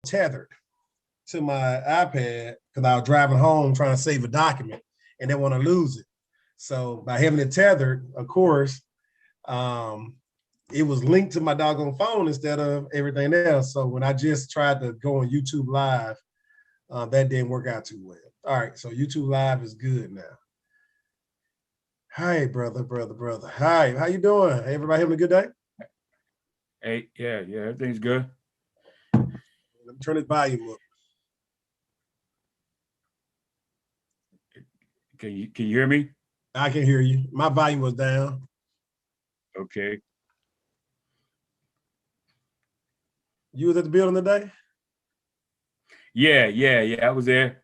tethered to my iPad because I was driving home trying to save a document and didn't want to lose it. So by having it tethered, of course, it was linked to my doggone phone instead of everything else. So when I just tried to go on YouTube Live, that didn't work out too well. All right, so YouTube Live is good now. Hi, brother. Hi, how you doing? Everybody having a good day? Hey, yeah, everything's good. Let me turn this volume up. Can you hear me? I can hear you. My volume was down. Okay. You was at the building today? Yeah, I was there.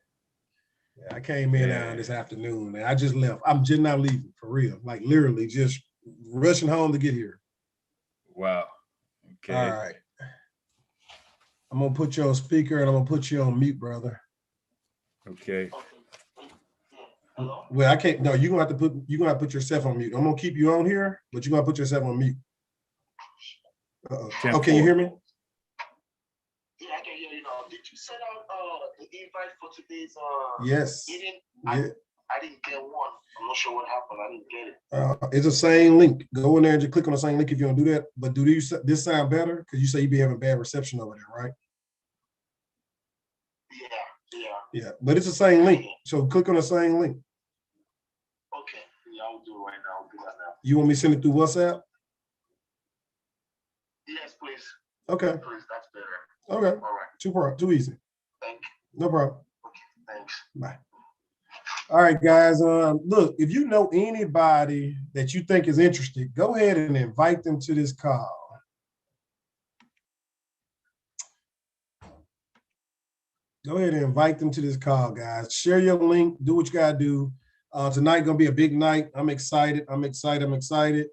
Yeah, I came in this afternoon, man. I just left. I'm just not leaving, for real. Like literally just rushing home to get here. Wow. Okay. All right. I'm gonna put you on speaker and I'm gonna put you on mute, brother. Okay. Well, I can't. No, you're gonna have to put yourself on mute. I'm gonna keep you on here, but you're gonna put yourself on mute. Okay, you hear me? Yeah, I can hear you now. Did you send out the invite for today's yes. meeting? Yeah. I didn't get one. I'm not sure what happened. I didn't get it. It's the same link. Go in there and just click on the same link if you want to do that. But do this sound better? Because you say you be having bad reception over there, right? Yeah, but it's the same link. So click on the same link. Okay. Yeah, I'll do it right now. I'll do that now. You want me to send it through WhatsApp? Yes, please. Okay. Please, that's better. Okay. All right. Too easy. Thank you. No problem. Okay, thanks. Bye. All right, guys. Look, if you know anybody that you think is interested, go ahead and invite them to this call. Go ahead and invite them to this call, guys. Share your link. Do what you gotta do. Tonight gonna be a big night. I'm excited. I'm trying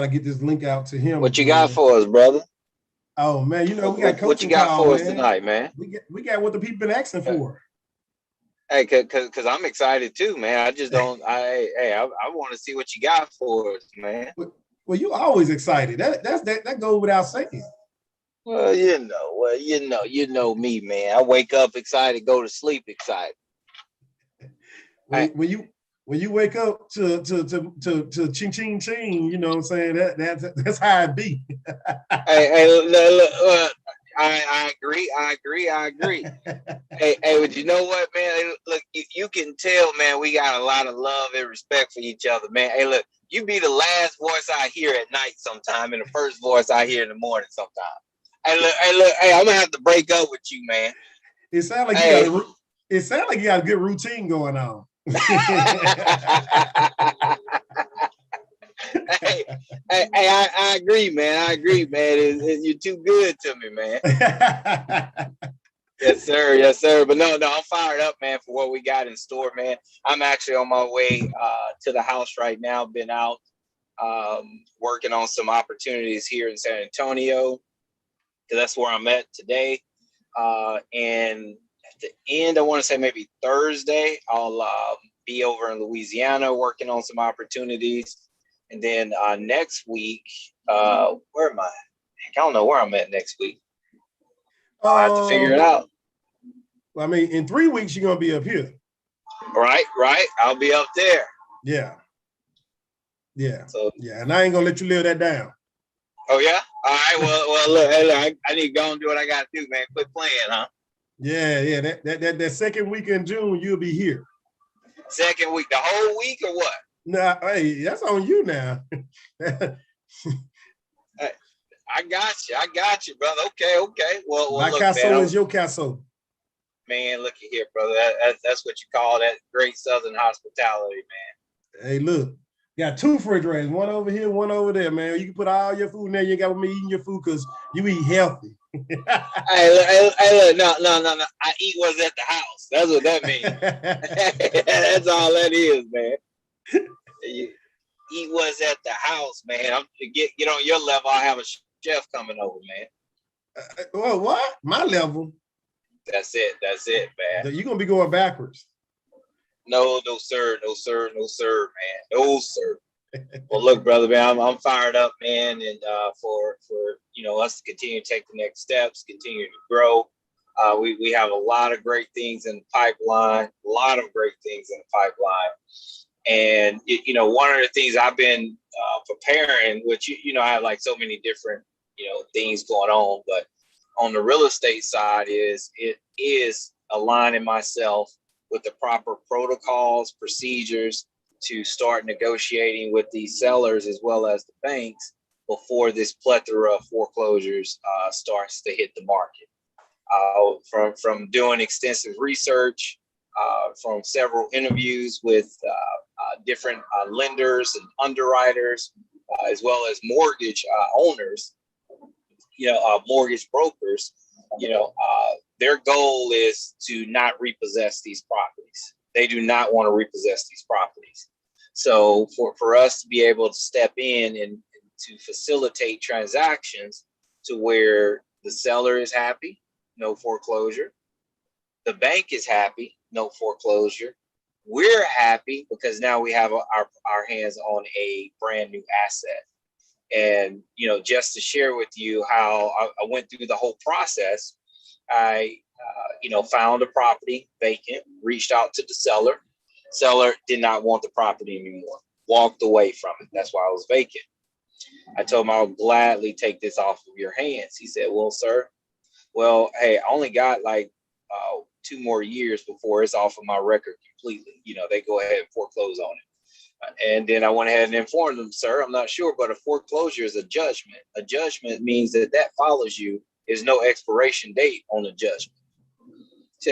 to get this link out to him. What you got for us, brother? Oh man, we got coaching. What you got call, for man. us tonight, man? We got what the people been asking for. Hey, cause I'm excited too, man. I just don't. I want to see what you got for us, man. Well, you always excited. That goes without saying. Well, you know me, man. I wake up excited, go to sleep excited. When you wake up to ching ching ching, you know what I'm saying? That's how it be. Hey, look, I agree. Hey, but you know what, man? Look, you can tell, man, we got a lot of love and respect for each other, man. Hey, look, you be the last voice I hear at night sometime and the first voice I hear in the morning sometime. Hey, I'm gonna have to break up with you, man. It sounds like you got a good routine going on. Hey, I agree, man. You're too good to me, man. Yes, sir. But no, I'm fired up, man, for what we got in store, man. I'm actually on my way to the house right now. Been out working on some opportunities here in San Antonio. That's where I'm at today. And at the end, I want to say maybe Thursday, I'll be over in Louisiana working on some opportunities. And then next week, where am I? I don't know where I'm at next week. I'll have to figure it out. Well, I mean, in 3 weeks, you're going to be up here. Right. I'll be up there. Yeah. So, yeah, and I ain't going to let you live that down. Oh, yeah? All right. Well, look, I need to go and do what I got to do, man. Quit playing, huh? Yeah. That second week in June, you'll be here. Second week, the whole week or what? Nah, hey, that's on you now. I got you, brother. Okay. Well, my look, castle man, is your castle. Man, look at here, brother. That's what you call that great Southern hospitality, man. Hey, look. Got 2 refrigerators, one over here, one over there, man. You can put all your food in there. You ain't got me eating your food because you eat healthy. hey, look, no. I eat what's at the house. That's what that means. That's all that is, man. You eat what's at the house, man. I'm get on your level. I'll have a chef coming over, man. Well, what? My level? That's it, man. You're gonna be going backwards. No, sir, man. No, sir. Well, look, brother, man, I'm fired up, man, and for us to continue to take the next steps, continue to grow. We have a lot of great things in the pipeline, and one of the things I've been preparing, which I have like so many different things going on, but on the real estate side it is aligning myself with the proper protocols, procedures to start negotiating with these sellers as well as the banks before this plethora of foreclosures starts to hit the market. From doing extensive research, from several interviews with different lenders and underwriters, as well as mortgage owners, mortgage brokers, their goal is to not repossess these properties. They do not want to repossess these properties. So for us to be able to step in and to facilitate transactions to where the seller is happy, no foreclosure. The bank is happy, no foreclosure. We're happy because now we have our hands on a brand new asset. And, just to share with you how I went through the whole process, I, found a property vacant, reached out to the seller. Seller did not want the property anymore, walked away from it. That's why it was vacant. I told him I'll gladly take this off of your hands. He said, well, sir, hey, I only got like 2 more years before it's off of my record completely. They go ahead and foreclose on it. And then I went ahead and informed them, sir, I'm not sure, but a foreclosure is a judgment. A judgment means that follows you. There's no expiration date on the judgment.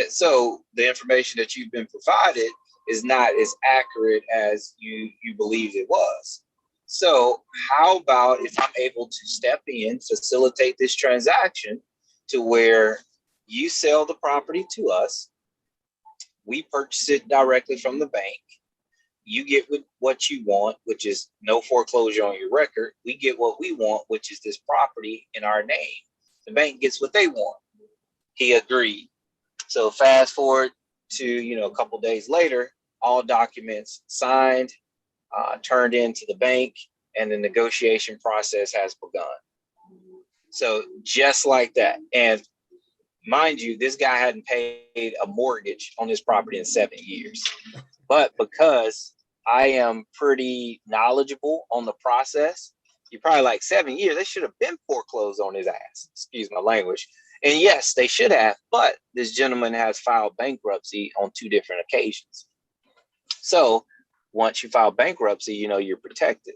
So the information that you've been provided is not as accurate as you believed it was. So how about if I'm able to step in, facilitate this transaction to where you sell the property to us, we purchase it directly from the bank, you get what you want, which is no foreclosure on your record. We get what we want, which is this property in our name. The bank gets what they want. He agreed. So fast forward to, a couple days later, all documents signed, turned into the bank, and the negotiation process has begun. So just like that. And mind you, this guy hadn't paid a mortgage on his property in 7 years. But because I am pretty knowledgeable on the process, you're probably like 7 years, they should have been foreclosed on his ass. Excuse my language. And yes, they should have, but this gentleman has filed bankruptcy on 2 different occasions. So once you file bankruptcy, you're protected.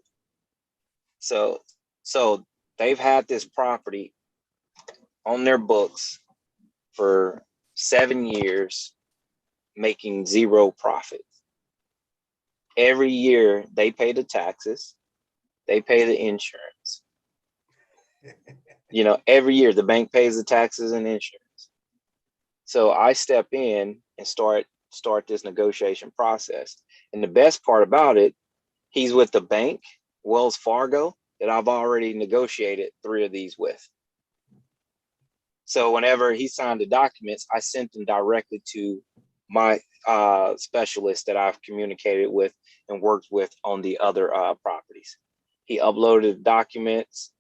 So they've had this property on their books for 7 years, making 0 profit. Every year they pay the taxes, they pay the insurance. Every year the bank pays the taxes and insurance. So I step in and start this negotiation process. And the best part about it, he's with the bank, Wells Fargo, that I've already negotiated 3 of these with. So whenever he signed the documents, I sent them directly to my specialist that I've communicated with and worked with on the other properties. He uploaded the documents,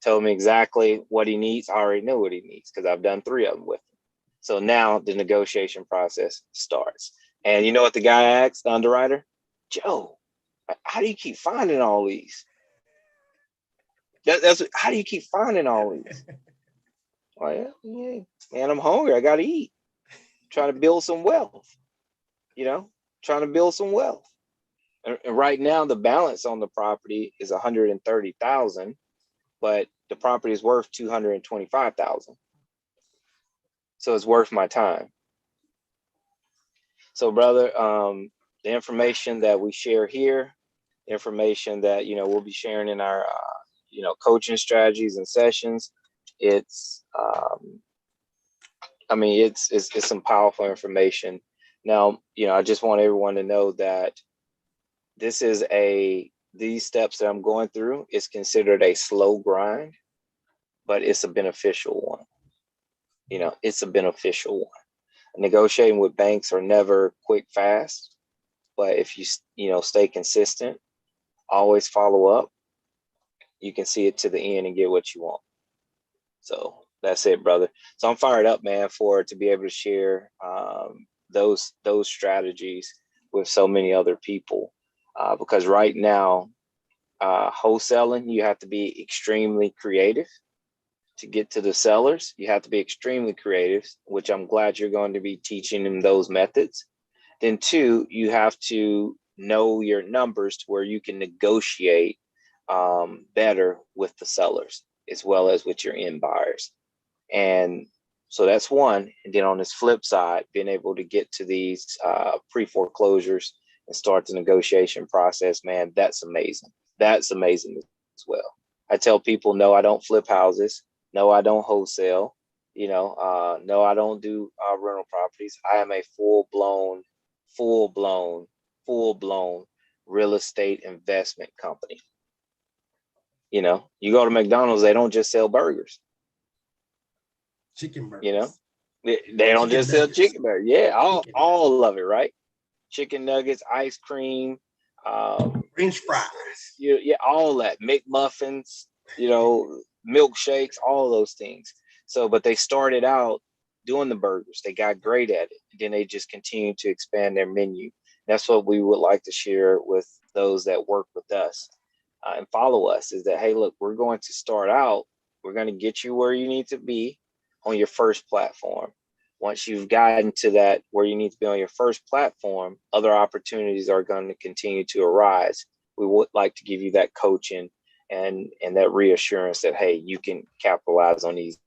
told me exactly what he needs. I already know what he needs because I've done 3 of them with him. So now the negotiation process starts. And you know what the guy asked, the underwriter? Joe, how do you keep finding all these? How do you keep finding all these? Oh, yeah, man, I'm hungry. I got to eat. Trying to build some wealth, trying to build some wealth. And right now, the balance on the property is $130,000, but the property is worth $225,000. So it's worth my time. So, brother, the information that we share here, the information that we'll be sharing in our coaching strategies and sessions, it's some powerful information. Now, I just want everyone to know that these steps that I'm going through is considered a slow grind, but it's a beneficial one. It's a beneficial one. Negotiating with banks are never quick, fast, but if you stay consistent, always follow up. You can see it to the end and get what you want. So that's it, brother. So I'm fired up, man, to be able to share those strategies with so many other people. Because right now, wholesaling, you have to be extremely creative to get to the sellers. You have to be extremely creative, which I'm glad you're going to be teaching them those methods. Then 2, you have to know your numbers to where you can negotiate better with the sellers as well as with your end buyers. And so that's 1. And then on this flip side, being able to get to these pre-foreclosures and start the negotiation process, man, that's amazing. That's amazing as well. I tell people, no, I don't flip houses. No, I don't wholesale. No, I don't do rental properties. I am a full-blown real estate investment company. You go to McDonald's, they don't just sell burgers. Chicken burgers. They don't just sell chicken burgers. Yeah, all of it, right? Chicken nuggets, ice cream, French fries. Yeah, all that. McMuffins, milkshakes, all those things. So, but they started out doing the burgers. They got great at it. And then they just continued to expand their menu. That's what we would like to share with those that work with us and follow us, is that, hey, look, we're going to start out. We're going to get you where you need to be on your first platform. Once you've gotten to that where you need to be on your first platform, other opportunities are going to continue to arise. We would like to give you that coaching and that reassurance that, hey, you can capitalize on these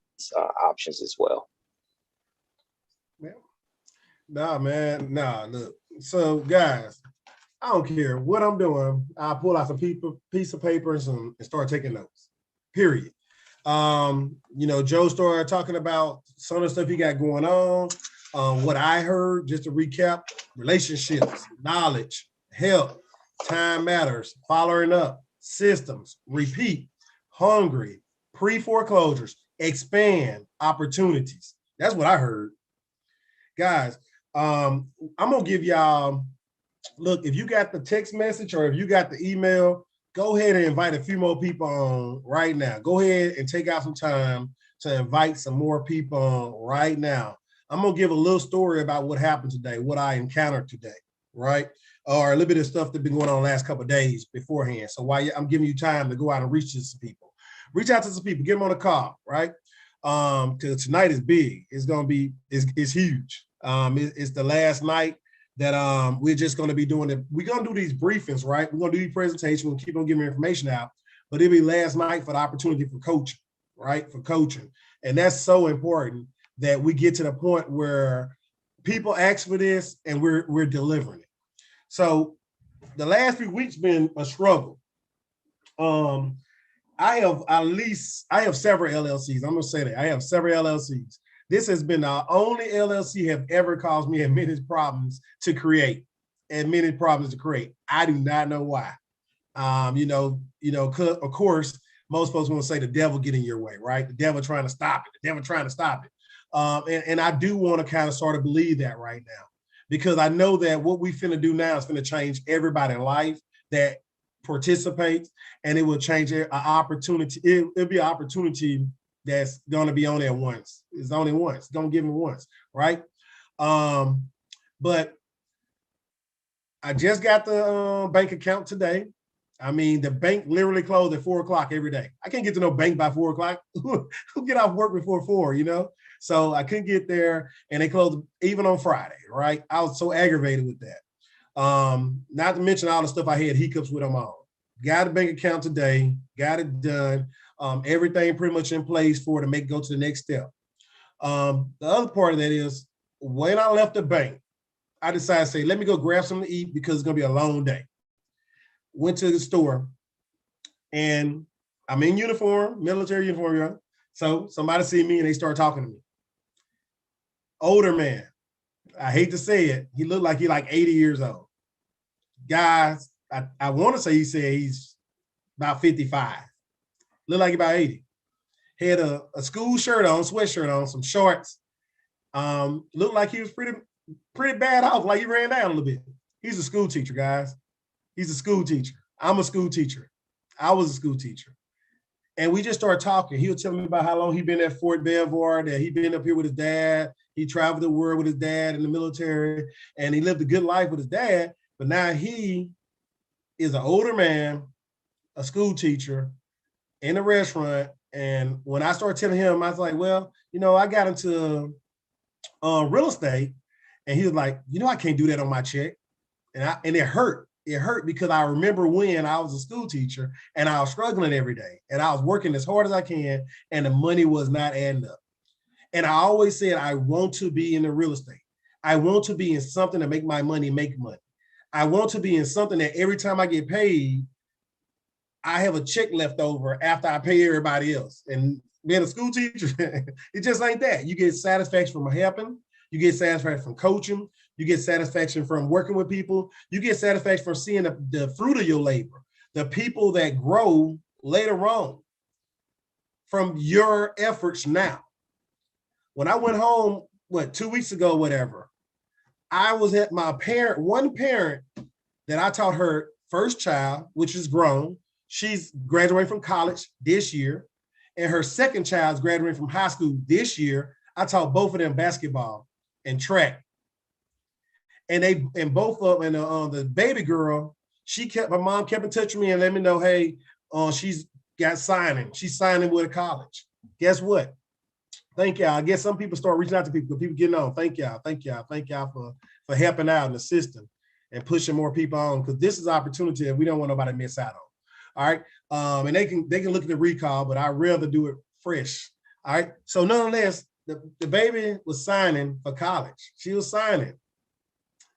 options as well. Nah, man. Nah, look. So, guys, I don't care what I'm doing. I pull out some piece of papers and start taking notes. Period. Joe started talking about some of the stuff he got going on. What I heard, just to recap: relationships, knowledge, health, time matters, following up, systems, repeat, hungry, pre-foreclosures, expand, opportunities. That's what I heard. Guys, I'm gonna give y'all, look, if you got the text message or if you got the email, go ahead and invite a few more people on right now. Go ahead and take out some time to invite some more people on right now. I'm gonna give a little story about what happened today, what I encountered today, right? Or a little bit of stuff that's been going on the last couple of days beforehand. So while I'm giving you time to go out and reach to some people, reach out to some people, get them on a call, right? Because tonight is big. It's gonna be, it's huge. It's the last night that we're just going to be doing it. We're going to do these briefings, right? We're going to do these presentations. We'll keep on giving information out, but it'll be last night for the opportunity for coaching, right? For coaching. And that's so important that we get to the point where people ask for this and we're delivering it. So the last few weeks been a struggle. I have several LLCs. I'm going to say that I have several LLCs. This has been the only LLC have ever caused me many problems to create. I do not know why. Of course, most folks want to say the devil get in your way, right? The devil trying to stop it. And I do want to kind of sort of believe that right now, because I know that what we finna do now is finna change everybody's life that participates, and it will change an opportunity. It'll be an opportunity that's going to be on there once. It's only once. Don't give them once, right? But I just got the bank account today. I mean, the bank literally closed at 4 o'clock every day. I can't get to no bank by 4 o'clock. Who get off work before 4, So I couldn't get there, and they closed even on Friday, right? I was so aggravated with that. Not to mention all the stuff I had hiccups with them all. Got a bank account today, got it done. Everything pretty much in place for it to go to the next step. The other part of that is when I left the bank, I decided to say, let me go grab something to eat because it's going to be a long day. Went to the store and I'm in uniform, military uniform. So somebody see me and they start talking to me. Older man. I hate to say it. He looked like he's like 80 years old. Guys, I want to say he said he's about 55. Looked like about 80. Had a school shirt on, sweatshirt on, some shorts. Looked like he was pretty bad off, like he ran down a little bit. He's a school teacher, guys. He's a school teacher. I'm a school teacher. I was a school teacher. And we just started talking. He was telling me about how long he'd been at Fort Belvoir, that he'd been up here with his dad. He traveled the world with his dad in the military, and he lived a good life with his dad. But now he is an older man, a school teacher in a restaurant. And when I started telling him, I was like, well, you know, I got into real estate. And he was like, you know, I can't do that on my check. And it hurt. It hurt because I remember when I was a school teacher and I was struggling every day and I was working as hard as I can and the money was not adding up. And I always said, I want to be in the real estate. I want to be in something to make my money make money. I want to be in something that every time I get paid, I have a check left over after I pay everybody else. And being a school teacher, it just ain't that. You get satisfaction from helping. You get satisfaction from coaching. You get satisfaction from working with people. You get satisfaction from seeing the fruit of your labor, the people that grow later on from your efforts now. When I went home, 2 weeks ago, whatever, I was at my one parent that I taught her first child, which is grown. She's graduating from college this year. And her second child's graduating from high school this year. I taught both of them basketball and track. And both of them, and the baby girl, my mom kept in touch with me and let me know, hey, she's got signing. She's signing with a college. Guess what? Thank y'all. I guess some people start reaching out to people getting on. Thank y'all for helping out and assisting and pushing more people on, because this is an opportunity that we don't want nobody to miss out on. All right. And they can look at the recall, but I'd rather do it fresh. All right. So nonetheless, the baby was signing for college. She was signing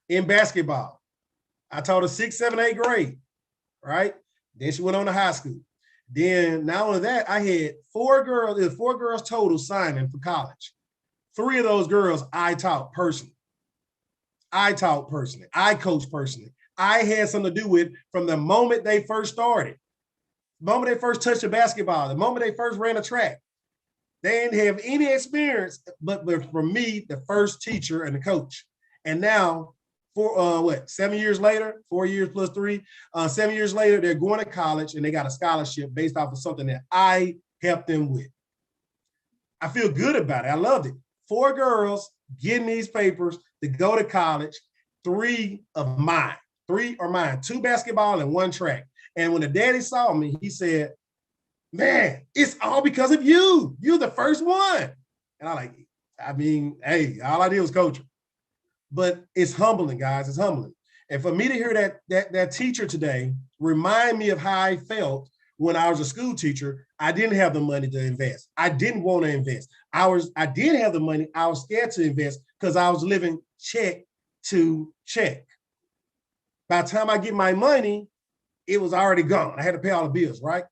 in basketball. I taught her 6th, 7th, 8th grade. Right. Then she went on to high school. Then not only that, I had 4 girls total signing for college. 3 of those girls I taught personally. I coached personally. I had something to do with from the moment they first started, the moment they first touched the basketball, the moment they first ran a track. They didn't have any experience, but from me, the first teacher and the coach. And now, 7 years later, 4 years plus 3, 7 years later, they're going to college and they got a scholarship based off of something that I helped them with. I feel good about it. I loved it. 4 girls getting these papers to go to college, 3 are mine, 2 basketball and 1 track. And when the daddy saw me, he said, man, it's all because of you. You're the first one. And hey, all I did was coach her. But it's humbling, guys. It's humbling. And for me to hear that teacher today remind me of how I felt when I was a school teacher, I didn't have the money to invest. I didn't want to invest. I did have the money. I was scared to invest because I was living check to check. By the time I get my money, it was already gone. I had to pay all the bills, right?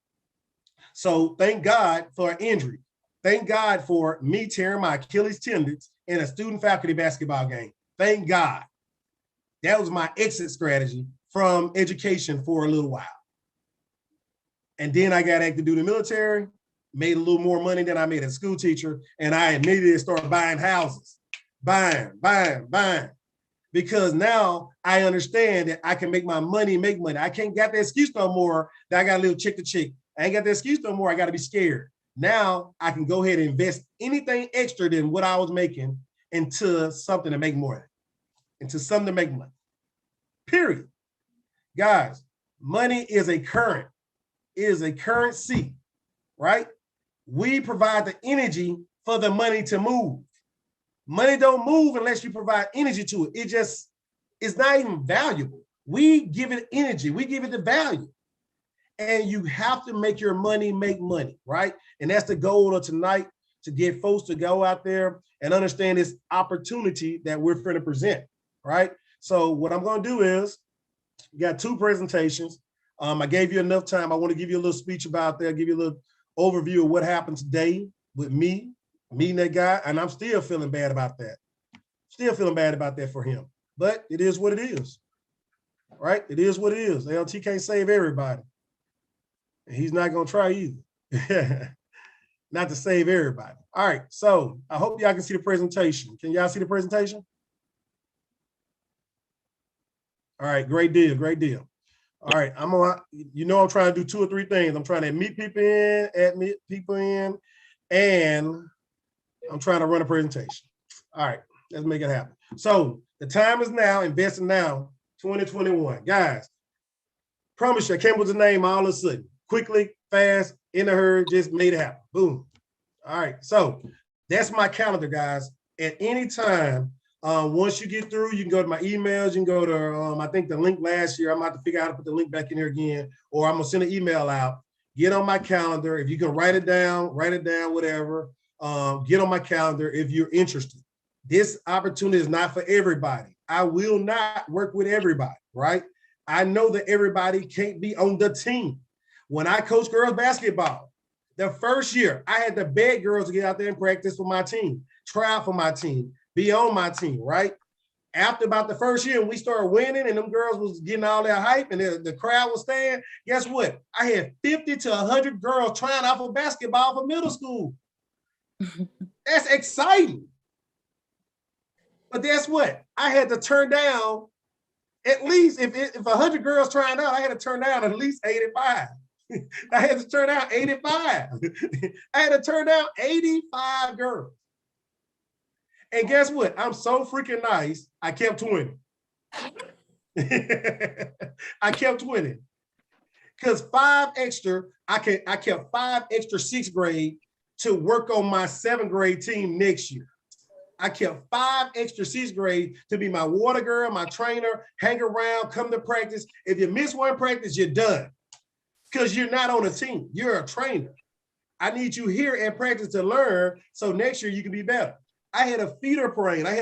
So thank God for an injury. Thank God for me tearing my Achilles tendons in a student faculty basketball game. Thank God. That was my exit strategy from education for a little while. And then I got active duty military, made a little more money than I made as a school teacher. And I immediately started buying houses, buying. Because now I understand that I can make my money make money. I can't get the excuse no more that I got to live chick to chick. I ain't got the excuse no more. I got to be scared. Now I can go ahead and invest anything extra than what I was making into something to make more, into something to make money. Period. Guys, money is a current. It is a currency, right? We provide the energy for the money to move. Money don't move unless you provide energy to it. It's not even valuable. We give it energy. We give it the value. And you have to make your money make money, right? And that's the goal of tonight, to get folks to go out there and understand this opportunity that we're going to present, right? So what I'm going to do is, we got 2 presentations. I gave you enough time. I want to give you a little speech about that, give you a little overview of what happened today with me, meeting that guy, and I'm still feeling bad about that. Still feeling bad about that for him. But it is what it is, right? It is what it is. LT can't save everybody. And he's not going to try either. Not to save everybody. All right, so I hope y'all can see the presentation. Can y'all see the presentation? All right, great deal, great deal. All right, I'm trying to do 2 or 3 things. I'm trying to admit people in, and I'm trying to run a presentation. All right, let's make it happen. So the time is now, investing now, 2021. Guys, promise you, I came with the name all of a sudden. Quickly, fast, in a hurry, just made it happen. Boom. All right, so that's my calendar, guys. At any time, once you get through, you can go to my emails. You can go to, I think the link last year, I'm about to figure out how to put the link back in here again, or I'm gonna send an email out. Get on my calendar. If you can write it down, whatever. Get on my calendar if you're interested. This opportunity is not for everybody. I will not work with everybody, right? I know that everybody can't be on the team. When I coach girls basketball, the first year, I had to beg girls to get out there and practice for my team, try out for my team, be on my team, right? After about the first year, we started winning and them girls was getting all their hype and the crowd was staying. Guess what? I had 50 to 100 girls trying out for basketball for middle school. That's exciting. But guess what? I had to turn down at least, if 100 girls trying out, I had to turn down at least 85. I had to turn down 85. I had to turn down 85 girls. And guess what? I'm so freaking nice, I kept 20. I kept 20. Because 5 extra, I kept 5 extra 6th grade to work on my 7th grade team next year. I kept 5 extra 6th grade to be my water girl, my trainer, hang around, come to practice. If you miss one practice, you're done. Because you're not on a team, you're a trainer. I need you here at practice to learn so next year you can be better. I had a feeder brain. I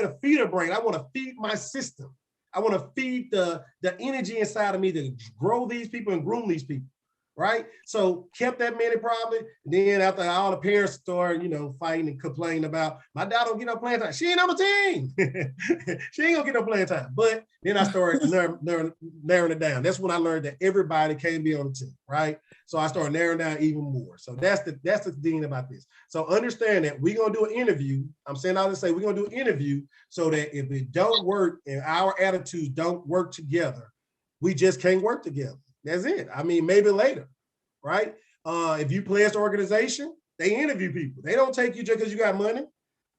want to feed my system. I want to feed the energy inside of me to grow these people and groom these people, right? So kept that many probably. Then after all the parents started, fighting and complaining about, my daughter don't get no playing time. She ain't on the team. She ain't gonna get no playing time. But then I started narrowing it down. That's when I learned that everybody can't be on the team, right? So I started narrowing down even more. So that's the thing about this. So understand that we're gonna do an interview. I'm saying all to say we're gonna do an interview so that if it don't work and our attitudes don't work together, we just can't work together. That's it. I mean, maybe later, right? If you pledge the organization, they interview people. They don't take you just because you got money.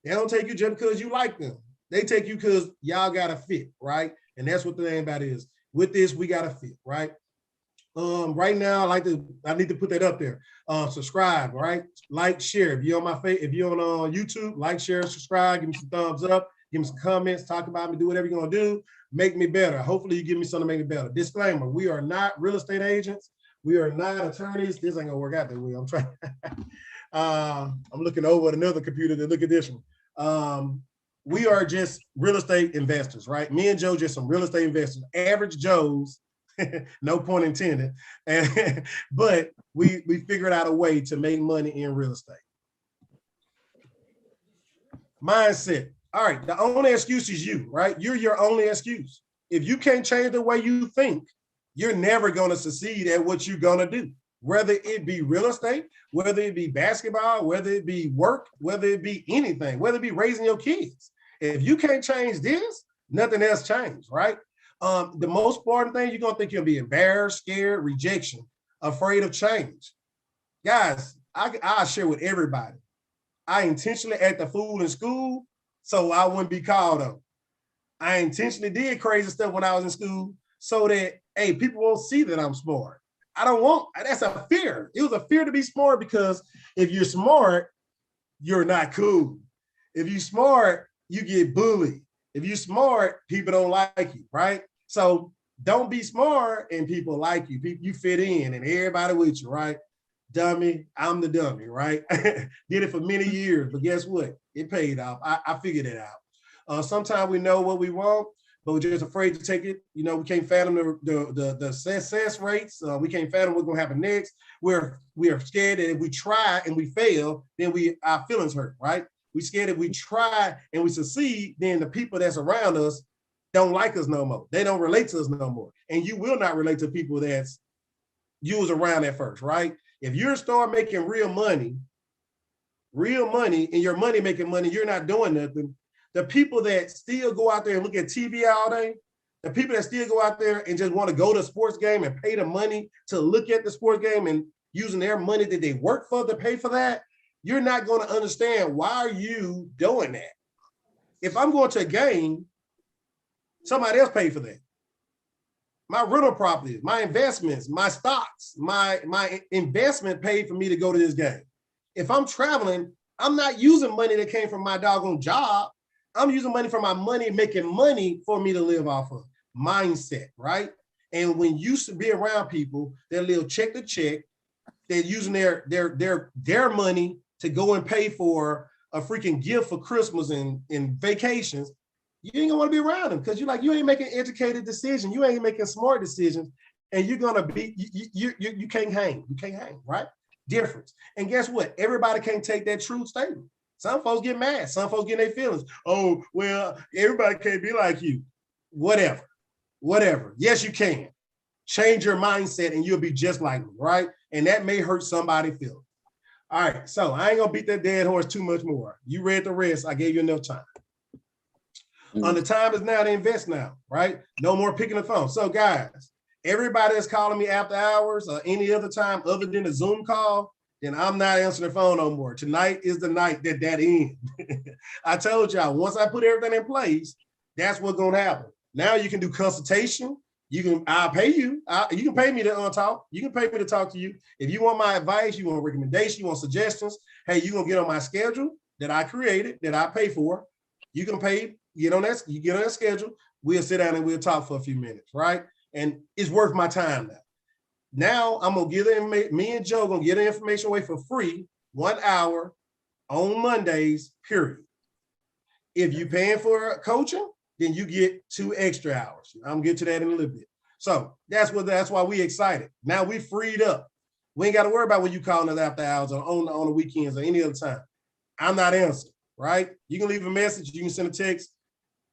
They don't take you just because you like them. They take you because y'all got to fit, right? And that's what the thing about it is. With this, we got to fit, right? Right now, I need to put that up there. Subscribe, right? Like, share. If you're on YouTube, like, share, subscribe, give me some thumbs up, give me some comments, talk about me, do whatever you're gonna do, make me better. Hopefully you give me something to make me better. Disclaimer, we are not real estate agents. We are not attorneys. This ain't gonna work out that way. I'm trying. I'm looking over at another computer to look at this one. We are just real estate investors, right? Me and Joe just some real estate investors, average Joes, no pun intended. But we figured out a way to make money in real estate. Mindset. All right, the only excuse is you, right? You're your only excuse. If you can't change the way you think, you're never gonna succeed at what you're gonna do. Whether it be real estate, whether it be basketball, whether it be work, whether it be anything, whether it be raising your kids. If you can't change this, nothing else changes, right? The most important thing, you're gonna think you'll be embarrassed, scared, rejection, afraid of change. Guys, I share with everybody. I intentionally act a fool in school so I wouldn't be called on. I intentionally did crazy stuff when I was in school so that, hey, people won't see that I'm smart. That's a fear. It was a fear to be smart because if you're smart, you're not cool. If you're smart, you get bullied. If you're smart, people don't like you, right? So don't be smart and people like you. You fit in and everybody with you, right? Dummy, I'm the dummy, right? Did it for many years, but guess what? It paid off. I figured it out. Sometimes we know what we want, but we're just afraid to take it. We can't fathom the success rates. We can't fathom what's gonna happen next. We are scared that if we try and we fail, then our feelings hurt, right? We scared if we try and we succeed, then the people that's around us don't like us no more. They don't relate to us no more. And you will not relate to people that's you was around at first, right? If you start making real money, and your money making money, you're not doing nothing. The people that still go out there and look at TV all day, The people that still go out there and just want to go to a sports game and pay the money to look at the sports game and using their money that they work for to pay for that, you're not going to understand why are you doing that. If I'm going to a game, somebody else paid for that. My rental properties, my investments, my stocks, my investment paid for me to go to this game. If I'm traveling, I'm not using money that came from my doggone job. I'm using money from my money, making money for me to live off of. Mindset, right? And when you used to be around people that live check to check, they're using their money to go and pay for a freaking gift for Christmas and vacations, you ain't gonna want to be around them because you ain't making educated decisions, you ain't making smart decisions, and you're gonna be you can't hang, right? Difference. And guess what? Everybody can't take that true statement. Some folks get mad, some folks get their feelings. Oh, well, everybody can't be like you. Whatever. Yes, you can. Change your mindset and you'll be just like me, right? And that may hurt somebody's feelings. All right, so I ain't gonna beat that dead horse too much more. You read the rest, I gave you enough time. On the time is now to invest now, right? No more picking the phone. So guys, everybody that's calling me after hours or any other time other than a Zoom call, then I'm not answering the phone no more. Tonight is the night that ends. I told y'all, once I put everything in place, that's what's gonna happen. Now you can do consultation. I'll pay you. You can pay me to talk. You can pay me to talk to you. If you want my advice, you want a recommendation, you want suggestions, hey, you're gonna get on my schedule that I created, that I pay for. You can pay, you get on that schedule. We'll sit down and we'll talk for a few minutes, right? And it's worth my time now. Now I'm gonna give me and Joe gonna get the information away for free, 1 hour on Mondays, period. If you're paying for coaching, then you get 2 extra hours. I'm gonna get to that in a little bit. So that's why we excited. Now we freed up. We ain't got to worry about when you calling us after hours or on the weekends or any other time. I'm not answering, right? You can leave a message, you can send a text.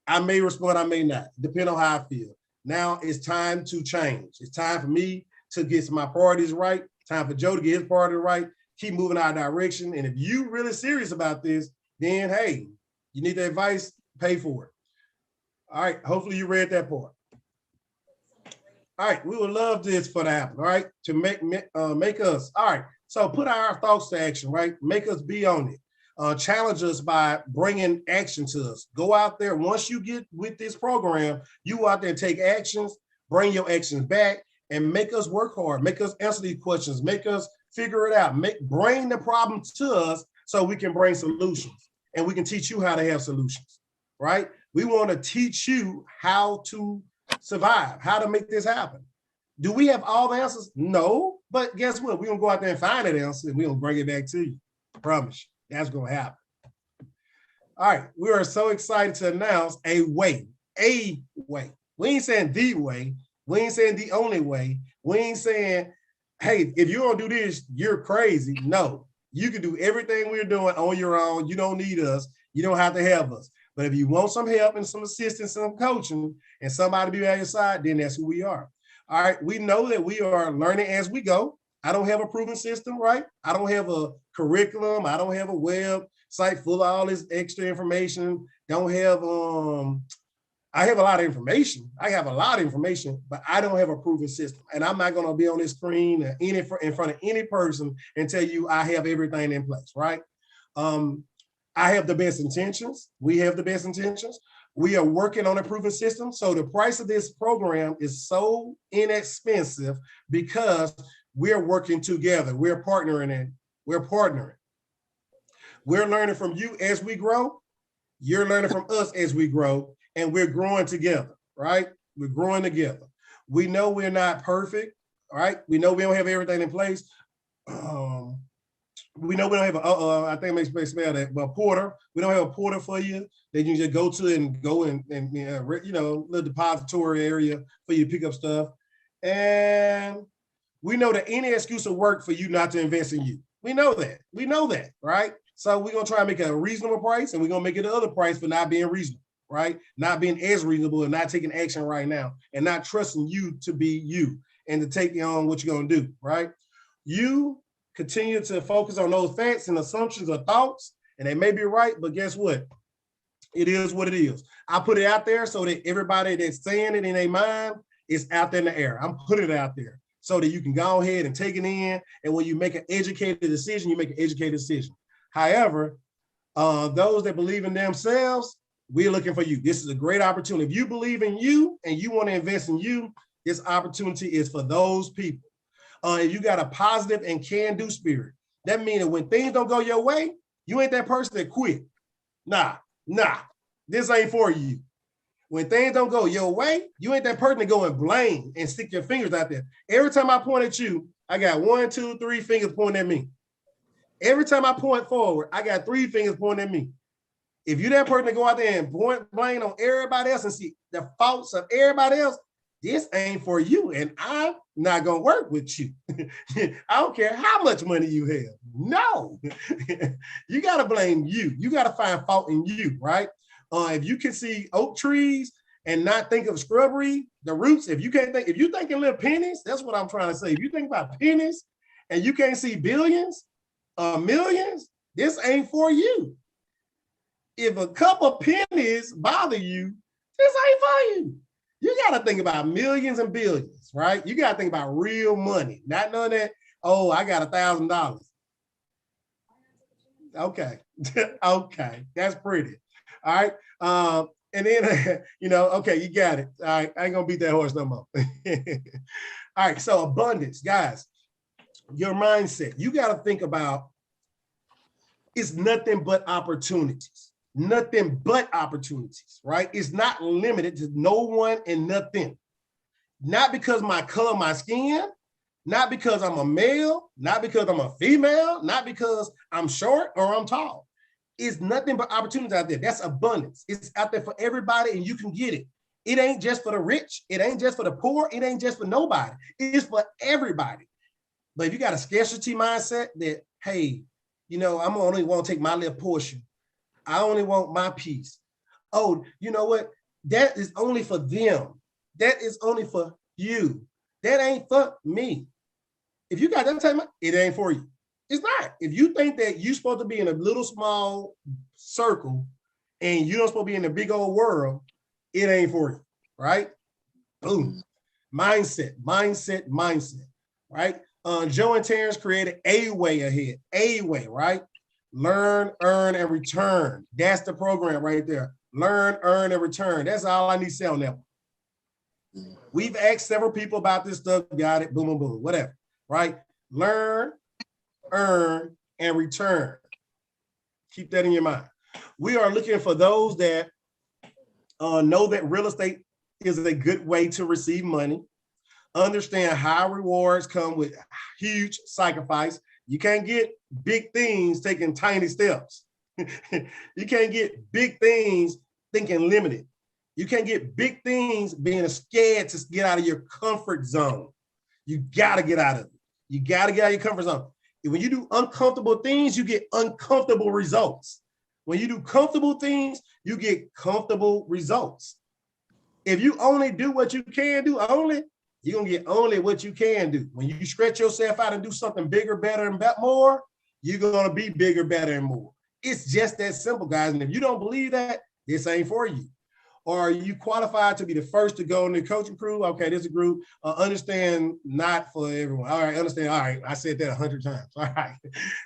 I may respond, I may not, depending on how I feel. Now it's time to change. It's time for me to get my priorities right. Time for Joe to get his priorities right. Keep moving our direction. And if you really serious about this, then hey, you need the advice, pay for it. All right, hopefully you read that part. All right, we would love this for to happen, all right? To make us, all right, so put our thoughts to action, right? Make us be on it. Challenge us by bringing action to us. Go out there, once you get with this program, you go out there and take actions, bring your actions back, and make us work hard, make us answer these questions, make us figure it out, bring the problem to us so we can bring solutions, and we can teach you how to have solutions, right? We want to teach you how to survive, how to make this happen. Do we have all the answers? No, but guess what? We're going to go out there and find that answer and we're going to bring it back to you. I promise you, that's going to happen. All right, we are so excited to announce a way. We ain't saying the way. We ain't saying the only way. We ain't saying, hey, if you don't do this, you're crazy. No, you can do everything we're doing on your own. You don't need us. You don't have to have us. But if you want some help and some assistance, some coaching, and somebody to be by your side, then that's who we are. All right, we know that we are learning as we go. I don't have a proven system, right? I don't have a curriculum. I don't have a website full of all this extra information. Don't have, I have a lot of information. I have a lot of information, but I don't have a proven system. And I'm not going to be on this screen in front of any person and tell you I have everything in place, right? I have the best intentions. We have the best intentions. We are working on a proven system. So the price of this program is so inexpensive because we're working together. We're partnering. We're learning from you as we grow. You're learning from us as we grow, and we're growing together, right? We're growing together. We know we're not perfect, right? We know we don't have everything in place. We know we don't have I think it makes spell that, but porter. We don't have a porter for you that you just go to and go and little depository area for you to pick up stuff. And we know that any excuse will work for you not to invest in you. We know that, right? So we're gonna try and make a reasonable price, and we're gonna make it the other price for not being reasonable, right? Not being as reasonable and not taking action right now, and not trusting you to be you and to take on what you're gonna do, right? You continue to focus on those facts and assumptions or thoughts, and they may be right, but guess what? It is what it is. I put it out there so that everybody that's saying it in their mind is out there in the air. I'm putting it out there so that you can go ahead and take it in. And when you make an educated decision, you make an educated decision. However, those that believe in themselves, we're looking for you. This is a great opportunity. If you believe in you and you want to invest in you, this opportunity is for those people. If you got a positive and can-do spirit, that means that when things don't go your way, you ain't that person that quit. Nah, this ain't for you. When things don't go your way, you ain't that person to go and blame and stick your fingers out there. Every time I point at you, I got 1, 2, 3 fingers pointing at me. Every time I point forward, I got 3 fingers pointing at me. If you're that person to go out there and point blame on everybody else and see the faults of everybody else, this ain't for you. And I'm not going to work with you. I don't care how much money you have. No, you got to blame you. You got to find fault in you, right? If you can see oak trees and not think of scrubbery, the roots, if you think in little pennies, that's what I'm trying to say. If you think about pennies and you can't see billions, millions, this ain't for you. If a couple pennies bother you, this ain't for you. You got to think about millions and billions, right? You got to think about real money, not none of that, oh, I got $1,000. Okay. Okay. That's pretty. All right. And then, okay, you got it. All right. I ain't going to beat that horse no more. All right. So abundance, guys, your mindset, you got to think about it's nothing but opportunities. Nothing but opportunities, right? It's not limited to no one and nothing. Not because my color, my skin, not because I'm a male, not because I'm a female, not because I'm short or I'm tall. It's nothing but opportunities out there. That's abundance. It's out there for everybody and you can get it. It ain't just for the rich. It ain't just for the poor. It ain't just for nobody. It's for everybody. But if you got a scarcity mindset that, hey, I'm only want to take my little portion. I only want my piece. Oh, you know what? That is only for them. That is only for you. That ain't for me. If you got that type of, it ain't for you. It's not. If you think that you're supposed to be in a little small circle and you're not supposed to be in the big old world, it ain't for you, right? Boom. Mindset, right? Joe and Terrence created a way ahead, right? Learn, earn, and return. That's the program right there. Learn, earn, and return. That's all I need to say on that one. We've asked several people about this stuff. Got it. Boom, boom, boom. Whatever. Right? Learn, earn, and return. Keep that in your mind. We are looking for those that know that real estate is a good way to receive money. Understand high rewards come with huge sacrifice. You can't get big things taking tiny steps. You can't get big things thinking limited. You can't get big things being scared to get out of your comfort zone. You got to get out of it. You got to get out of your comfort zone. When you do uncomfortable things, you get uncomfortable results. When you do comfortable things, you get comfortable results. If you only do what you can do, you're going to get only what you can do. When you stretch yourself out and do something bigger, better, and more, you're going to be bigger, better, and more. It's just that simple, guys. And if you don't believe that, this ain't for you. Or are you qualified to be the first to go in the coaching crew? Okay, this is a group. Understand, not for everyone. All right, understand. All right, I said that 100 times. All right.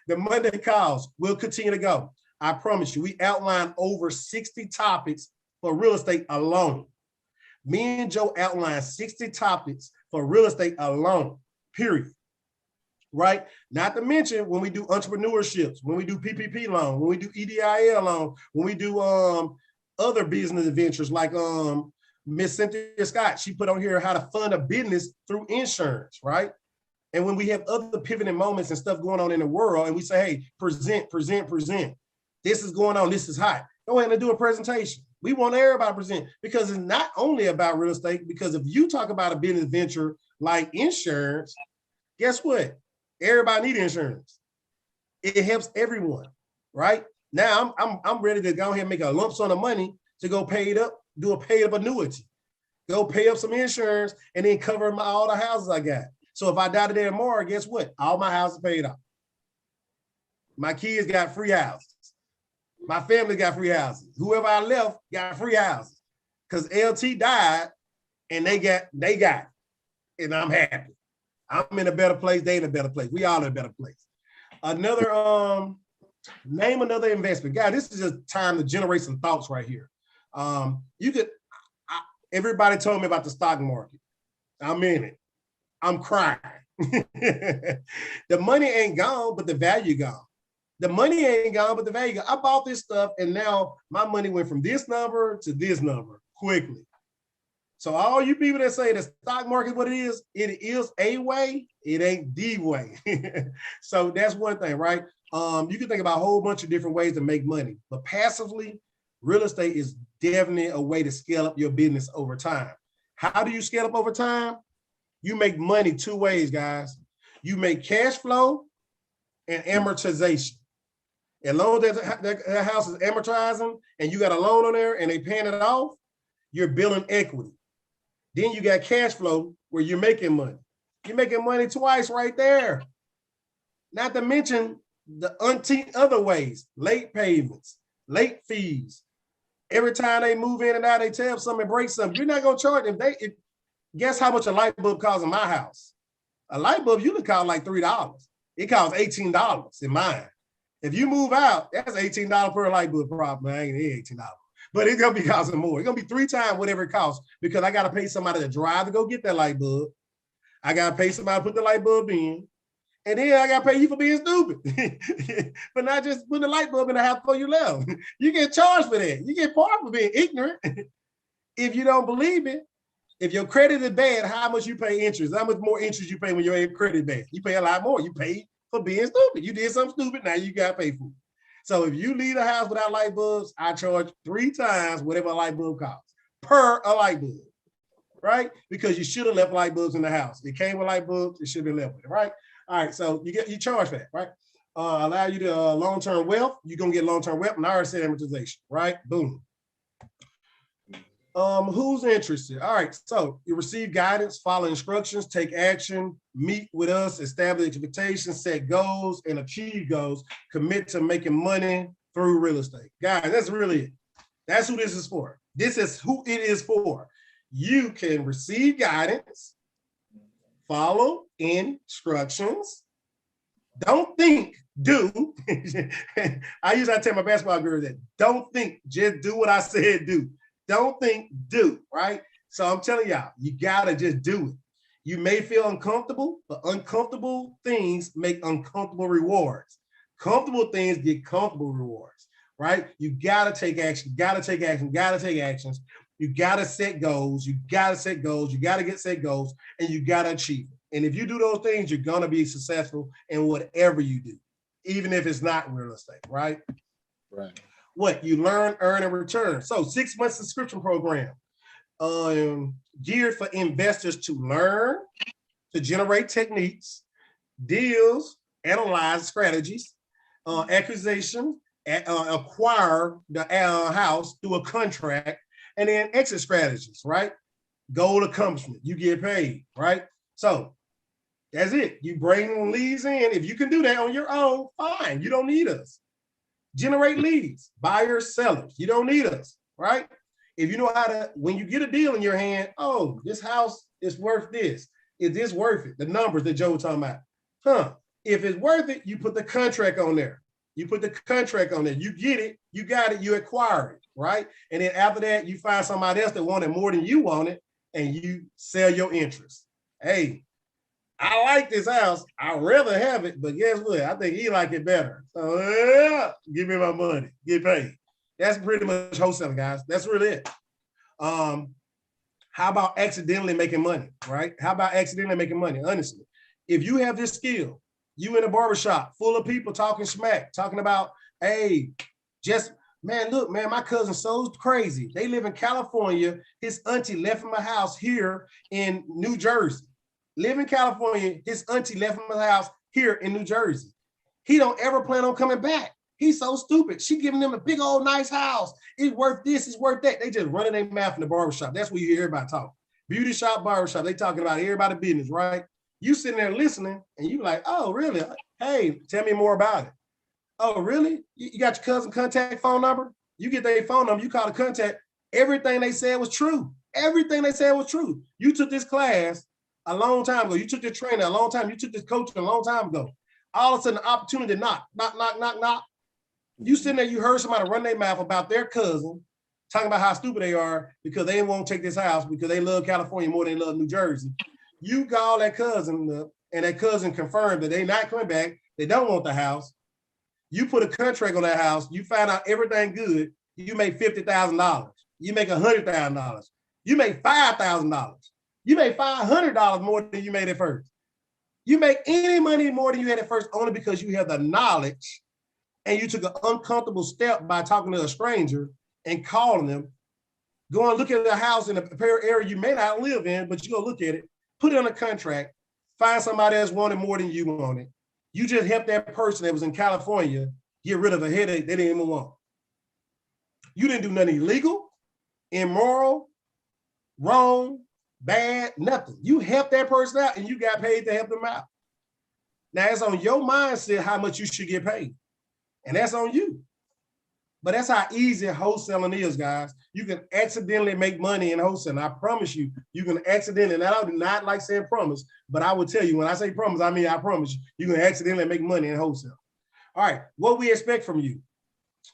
The Monday calls will continue to go. I promise you, we outlined over 60 topics for real estate alone. Me and Joe outlined 60 topics for real estate alone, period. Right? Not to mention when we do entrepreneurships, when we do PPP loan, when we do EDIL loan, when we do other business adventures like Miss Cynthia Scott, she put on here how to fund a business through insurance, right? And when we have other pivoting moments and stuff going on in the world and we say, hey, present. This is going on, this is hot. Go ahead and do a presentation. We want everybody to present because it's not only about real estate, because if you talk about a business venture like insurance, guess what? Everybody needs insurance. It helps everyone, right? Now I'm ready to go ahead and make a lump sum of money to go pay it up, do a paid up annuity, go pay up some insurance and then cover all the houses I got. So if I die today tomorrow, guess what? All my houses paid off. My kids got free houses. My family got free houses. Whoever I left got free houses because LT died and they got it. And I'm happy. I'm in a better place. They in a better place. We all in a better place. Another, name another investment. God, this is just time to generate some thoughts right here. Everybody told me about the stock market. I'm in it. I'm crying. The money ain't gone, but the value gone. The money ain't gone, but the value gone. I bought this stuff and now my money went from this number to this number quickly. So all you people that say the stock market, what it is a way, it ain't the way. So that's one thing, right? You can think about a whole bunch of different ways to make money, but passively, real estate is definitely a way to scale up your business over time. How do you scale up over time? You make money two ways, guys. You make cash flow and amortization. As long as that house is amortizing and you got a loan on there and they paying it off, you're building equity. Then you got cash flow where you're making money. You're making money twice right there. Not to mention the umpteen other ways, late payments, late fees. Every time they move in and out, they tell something, break something. You're not gonna charge them. Guess how much a light bulb costs in my house? A light bulb usually costs like $3. It costs $18 in mine. If you move out, that's $18 per light bulb problem. I ain't $18. But it's gonna be costing more. It's gonna be 3 times whatever it costs because I gotta pay somebody to drive to go get that light bulb. I gotta pay somebody to put the light bulb in. And then I gotta pay you for being stupid. But not just putting the light bulb in the house before you left. You get charged for that. You get part for being ignorant. If you don't believe it, if your credit is bad, how much you pay interest? How much more interest you pay when your credit is bad? You pay a lot more. You pay for being stupid. You did something stupid, now you gotta pay for it. So if you leave the house without light bulbs, I charge 3 times whatever a light bulb costs per a light bulb, right? Because you should have left light bulbs in the house. It came with light bulbs, it should have been left with it, right? All right, so you charge that, right? Allow you to long-term wealth. You're gonna get long-term wealth, and I already said amortization, right? Boom. Who's interested? All right, so you receive guidance, follow instructions, take action, meet with us, establish expectations, set goals, and achieve goals. Commit to making money through real estate. Guys, that's really it. That's who this is for. This is who it is for. You can receive guidance, follow instructions. Don't think, do. I usually tell my basketball girls that don't think, just do what I said, do. Don't think, do, right? So I'm telling y'all, you gotta just do it. You may feel uncomfortable, but uncomfortable things make uncomfortable rewards. Comfortable things get comfortable rewards, right? You gotta take action, gotta take action, gotta take actions. You gotta set goals, you gotta set goals, you gotta get set goals, and you gotta achieve it. And if you do those things, you're gonna be successful in whatever you do, even if it's not real estate, right? Right. What you learn, earn, and return. So 6-month subscription program geared for investors to learn, to generate techniques, deals, analyze strategies, acquisition, acquire the house through a contract, and then exit strategies, right? Goal accomplishment, you get paid, right? So that's it. You bring leads in. If you can do that on your own, fine. You don't need us. Generate leads, buyers, sellers. You don't need us, right? If you know how to, when you get a deal in your hand, oh, this house is worth this. Is this worth it? The numbers that Joe was talking about. If it's worth it, you put the contract on there. You put the contract on there. You get it, you got it, you acquire it, right? And then after that, you find somebody else that wanted more than you wanted, and you sell your interest. Hey, I like this house. I'd rather have it, but guess what? I think he like it better. So yeah, give me my money, get paid. That's pretty much wholesaling, guys. That's really it. How about accidentally making money, right? How about accidentally making money? Honestly, if you have this skill, you in a barbershop full of people talking smack, talking about, hey, just, man, look, man, my cousin's so crazy. They live in California. His auntie left him a house here in New Jersey. Live in California, his auntie left him a house here in New Jersey. He don't ever plan on coming back. He's so stupid. She giving him a big old nice house. It's worth this, it's worth that. They just running their mouth in the barbershop. That's what you hear everybody talk. Beauty shop, barbershop, they talking about everybody's business, right? You sitting there listening and you like, oh, really? Hey, tell me more about it. Oh, really? You got your cousin contact phone number? You get their phone number, you call the contact. Everything they said was true. Everything they said was true. You took this class a long time ago. You took this training a long time. You took this coaching a long time ago. All of a sudden, the opportunity knock. You sitting there, you heard somebody run their mouth about their cousin, talking about how stupid they are because they won't take this house because they love California more than they love New Jersey. You call that cousin up, and that cousin confirmed that they're not coming back. They don't want the house. You put a contract on that house. You find out everything good. You make $50,000. You make $100,000. You make $5,000. You make $500 more than you made at first. You make any money more than you had at first only because you have the knowledge and you took an uncomfortable step by talking to a stranger and calling them. Go and look at the house in a area you may not live in, but you go look at it, put it on a contract, find somebody else wanted more than you wanted. You just helped that person that was in California get rid of a headache they didn't even want. You didn't do nothing illegal, immoral, wrong, bad, nothing. You helped that person out and you got paid to help them out. Now it's on your mindset how much you should get paid. And that's on you. But that's how easy wholesaling is, guys. You can accidentally make money in wholesaling. I promise you, you can accidentally, and I do not like saying promise, but I will tell you, when I say promise, I mean I promise you can accidentally make money in wholesale. All right, what we expect from you.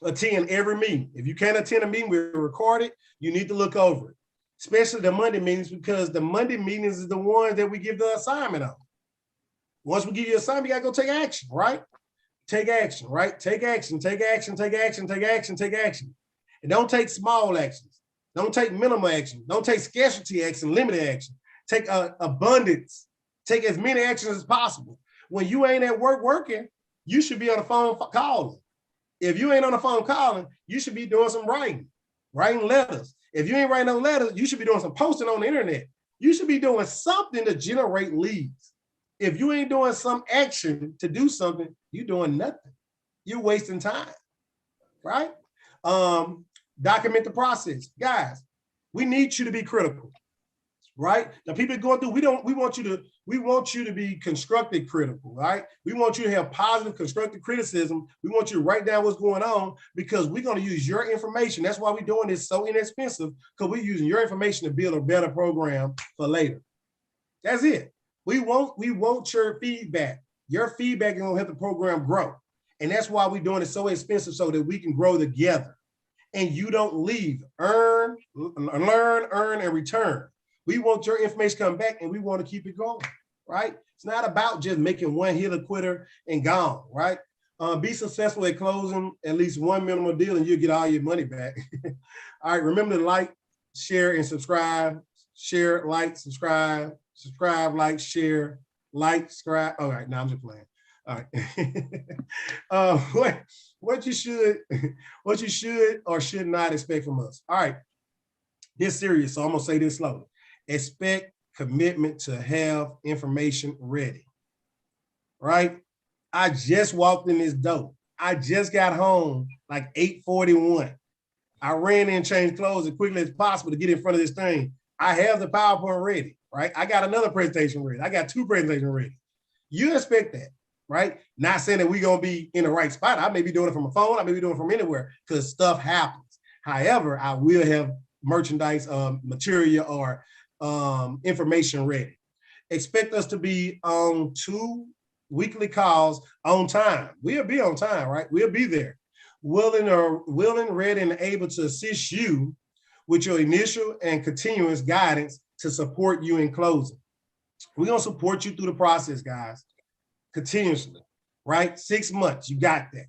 Attend every meeting. If you can't attend a meeting, we record it. You need to look over it, especially the Monday meetings, because the Monday meetings is the ones that we give the assignment on. Once we give you an assignment, you gotta go take action, right? Take action, right? Take action, take action, take action, take action, take action. And don't take small actions. Don't take minimal action. Don't take scarcity action, limited action. Take abundance. Take as many actions as possible. When you ain't at work working, you should be on the phone calling. If you ain't on the phone calling, you should be doing some writing letters. If you ain't writing no letters, you should be doing some posting on the internet. You should be doing something to generate leads. If you ain't doing some action to do something, you're doing nothing. You're wasting time, right? Document the process. Guys, we need you to be critical, right? The people going through, we want you to be constructive critical, right? We want you to have positive constructive criticism. We want you to write down what's going on because we're going to use your information. That's why we're doing this so inexpensive, because we're using your information to build a better program for later. That's it. We want your feedback. Your feedback is going to help the program grow. And that's why we're doing it so expensive, so that we can grow together. And you don't leave. Learn, earn, and return. We want your information to come back, and we want to keep it going, right? It's not about just making one hit a quitter and gone, right? Be successful at closing at least one minimum deal, and you'll get all your money back. All right, remember to like, share, and subscribe. Share, like, subscribe, like, share, like, subscribe. All right, now I'm just playing. All right. What you should or should not expect from us. All right, this serious, so I'm gonna say this slowly. Expect commitment to have information ready, right? I just walked in this door. I just got home like 8:41. I ran in and changed clothes as quickly as possible to get in front of this thing. I have the PowerPoint ready, right? I got another presentation ready. I got 2 presentations ready. You expect that, right? Not saying that we're going to be in the right spot. I may be doing it from a phone. I may be doing it from anywhere because stuff happens. However, I will have merchandise, material, or information ready. Expect us to be on 2 weekly calls on time. We'll be on time, right? We'll be there. Willing, ready, and able to assist you with your initial and continuous guidance to support you in closing. We're going to support you through the process, guys, continuously, right? 6 months, you got that.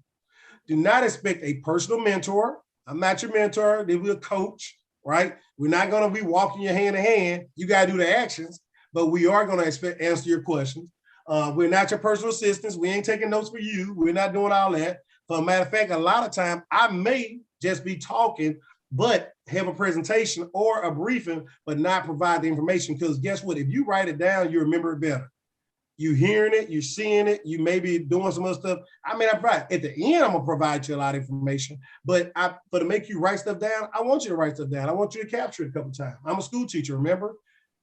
Do not expect a personal mentor. I'm not your mentor. They will coach, right? We're not going to be walking you hand in hand. You got to do the actions, but we are going to answer your questions. We're not your personal assistants. We ain't taking notes for you. We're not doing all that. For a matter of fact, a lot of time I may just be talking, but have a presentation or a briefing, but not provide the information. Because guess what? If you write it down, you remember it better. You hearing it, you seeing it, you may be doing some other stuff. I mean, at the end, I'm gonna provide you a lot of information, but to make you write stuff down, I want you to write stuff down. I want you to capture it a couple of times. I'm a school teacher, remember?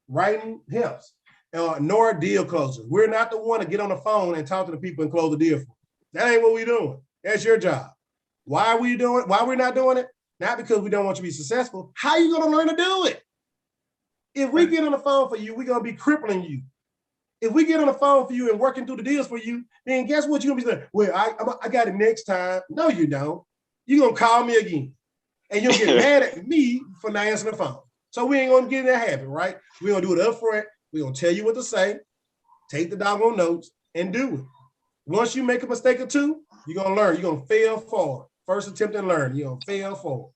Writing helps. Nor deal closers. We're not the one to get on the phone and talk to the people and close the deal for them. That ain't what we're doing. That's your job. Why are we doing? Why we're not doing it? Not because we don't want you to be successful. How are you going to learn to do it? If we get on the phone for you, we're going to be crippling you. If we get on the phone for you and working through the deals for you, then guess what you're going to be saying? Well, I got it next time. No, you don't. You're going to call me again. And you'll get mad at me for not answering the phone. So we ain't going to get in that habit, right? We're going to do it up front. We're going to tell you what to say, take the doggone notes, and do it. Once you make a mistake or two, you're going to learn. You're going to fail forward. First attempt and learn. You're going to fail forward.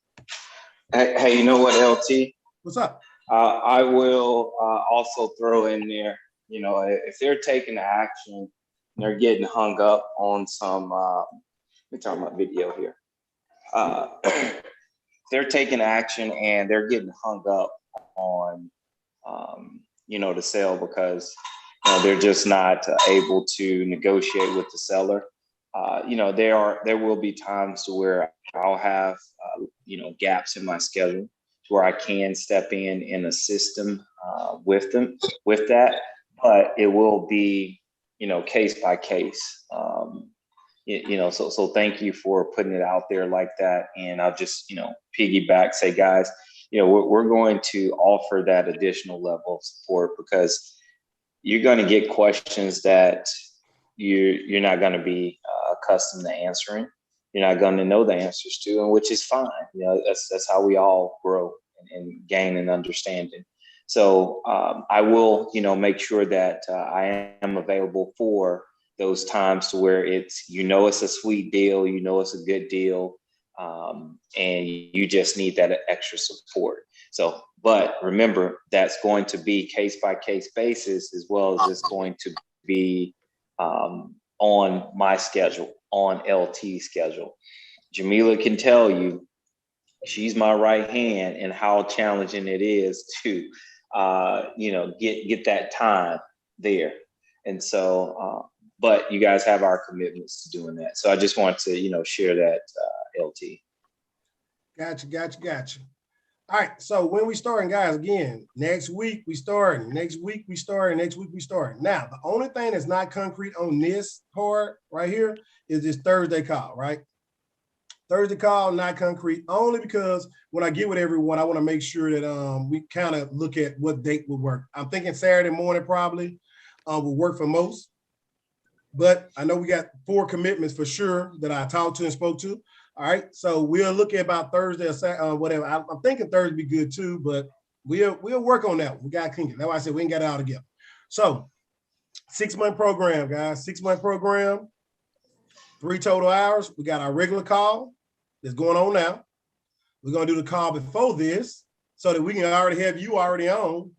Hey, you know what, LT? What's up? I will also throw in there, you know, if they're taking action, they're getting hung up on some, we're talking about video here. They're taking action and they're getting hung up on, you know, the sale because they're just not able to negotiate with the seller. You know, there will be times to where I'll have, you know, gaps in my schedule to where I can step in and assist them with that, but it will be, you know, case by case. You know, so thank you for putting it out there like that. And I'll just, you know, piggyback, say, guys, you know, we're going to offer that additional level of support because you're going to get questions that you're not going to be accustomed to answering. You're not going to know the answers to, and which is fine. You know, that's how we all grow and gain an understanding. So I will, you know, make sure that I am available for those times to where it's, you know, it's a sweet deal, you know, it's a good deal, and you just need that extra support. So, but remember, that's going to be case by case basis, as well as it's going to be on my schedule, on LT's schedule. Jamila can tell you, she's my right hand, and how challenging it is to, you know, get that time there. And so, but you guys have our commitments to doing that. So I just want to, you know, share that, LT. Gotcha. All right. So when we starting, guys, again, next week we starting. Now, the only thing that's not concrete on this part right here is this Thursday call, right? Thursday call, not concrete, only because when I get with everyone, I want to make sure that we kind of look at what date would work. I'm thinking Saturday morning probably will work for most. But I know we got 4 commitments for sure that I talked to and spoke to. All right, so we'll look at about Thursday or Saturday, whatever. I'm thinking Thursday be good too, but we'll work on that one. We got kinky. That's why I said we ain't got it all together. So 6-month program, guys. 6-month program, 3 total hours. We got our regular call that's going on now. We're gonna do the call before this so that we can already have you already on.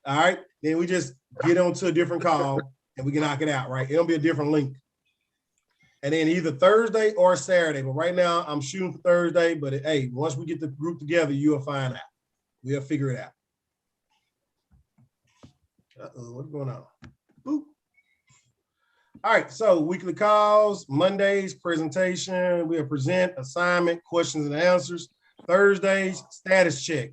All right, then we just get on to a different call and we can knock it out, right? It'll be a different link. And then either Thursday or Saturday. But right now I'm shooting for Thursday, but hey, once we get the group together, you'll find out. We'll figure it out. What's going on? Boop. All right, so weekly calls, Mondays, presentation. We'll present, assignment, questions and answers. Thursdays, status check.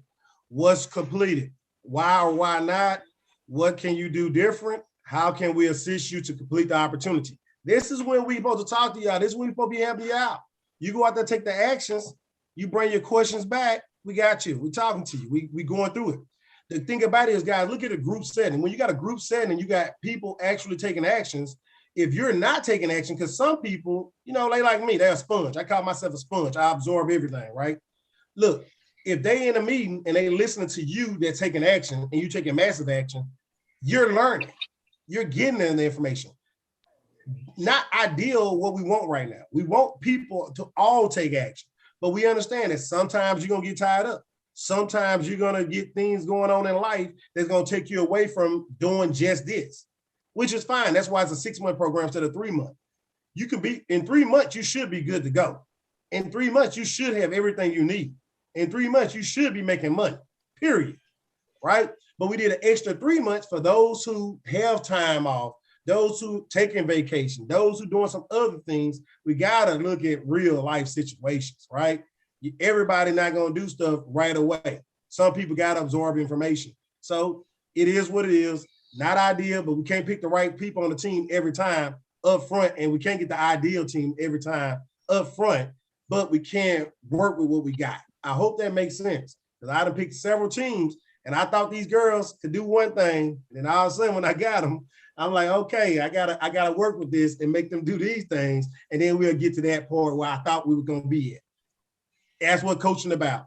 What's completed? Why or why not? What can you do different? How can we assist you to complete the opportunity? This is when we're supposed to talk to y'all. This is when we're supposed to be helping you out. You go out there, take the actions. You bring your questions back. We got you. We're talking to you. We going through it. The thing about it is, guys, look at a group setting. When you got a group setting and you got people actually taking actions, if you're not taking action, because some people, you know, they like me, they're a sponge. I call myself a sponge. I absorb everything, right? Look, if they in a meeting and they listening to you, they're taking action and you taking massive action, you're learning. You're getting the information. Not ideal what we want right now. We want people to all take action, but we understand that sometimes you're gonna get tied up. Sometimes you're gonna get things going on in life that's gonna take you away from doing just this, which is fine. That's why it's a 6-month program instead of 3 months. You could be, in 3 months, you should be good to go. In 3 months, you should have everything you need. In 3 months, you should be making money, period, right? But we did an extra 3 months for those who have time off, those who taking vacation, those who doing some other things. We gotta look at real life situations, right? Everybody not gonna do stuff right away. Some people gotta absorb information. So it is what it is. Not ideal, but we can't pick the right people on the team every time up front, and we can't get the ideal team every time up front, but we can't work with what we got. I hope that makes sense. Because I done picked several teams and I thought these girls could do one thing. And all of a sudden when I got them, I'm like, okay, I gotta work with this and make them do these things. And then we'll get to that point where I thought we were gonna be at. That's what coaching about.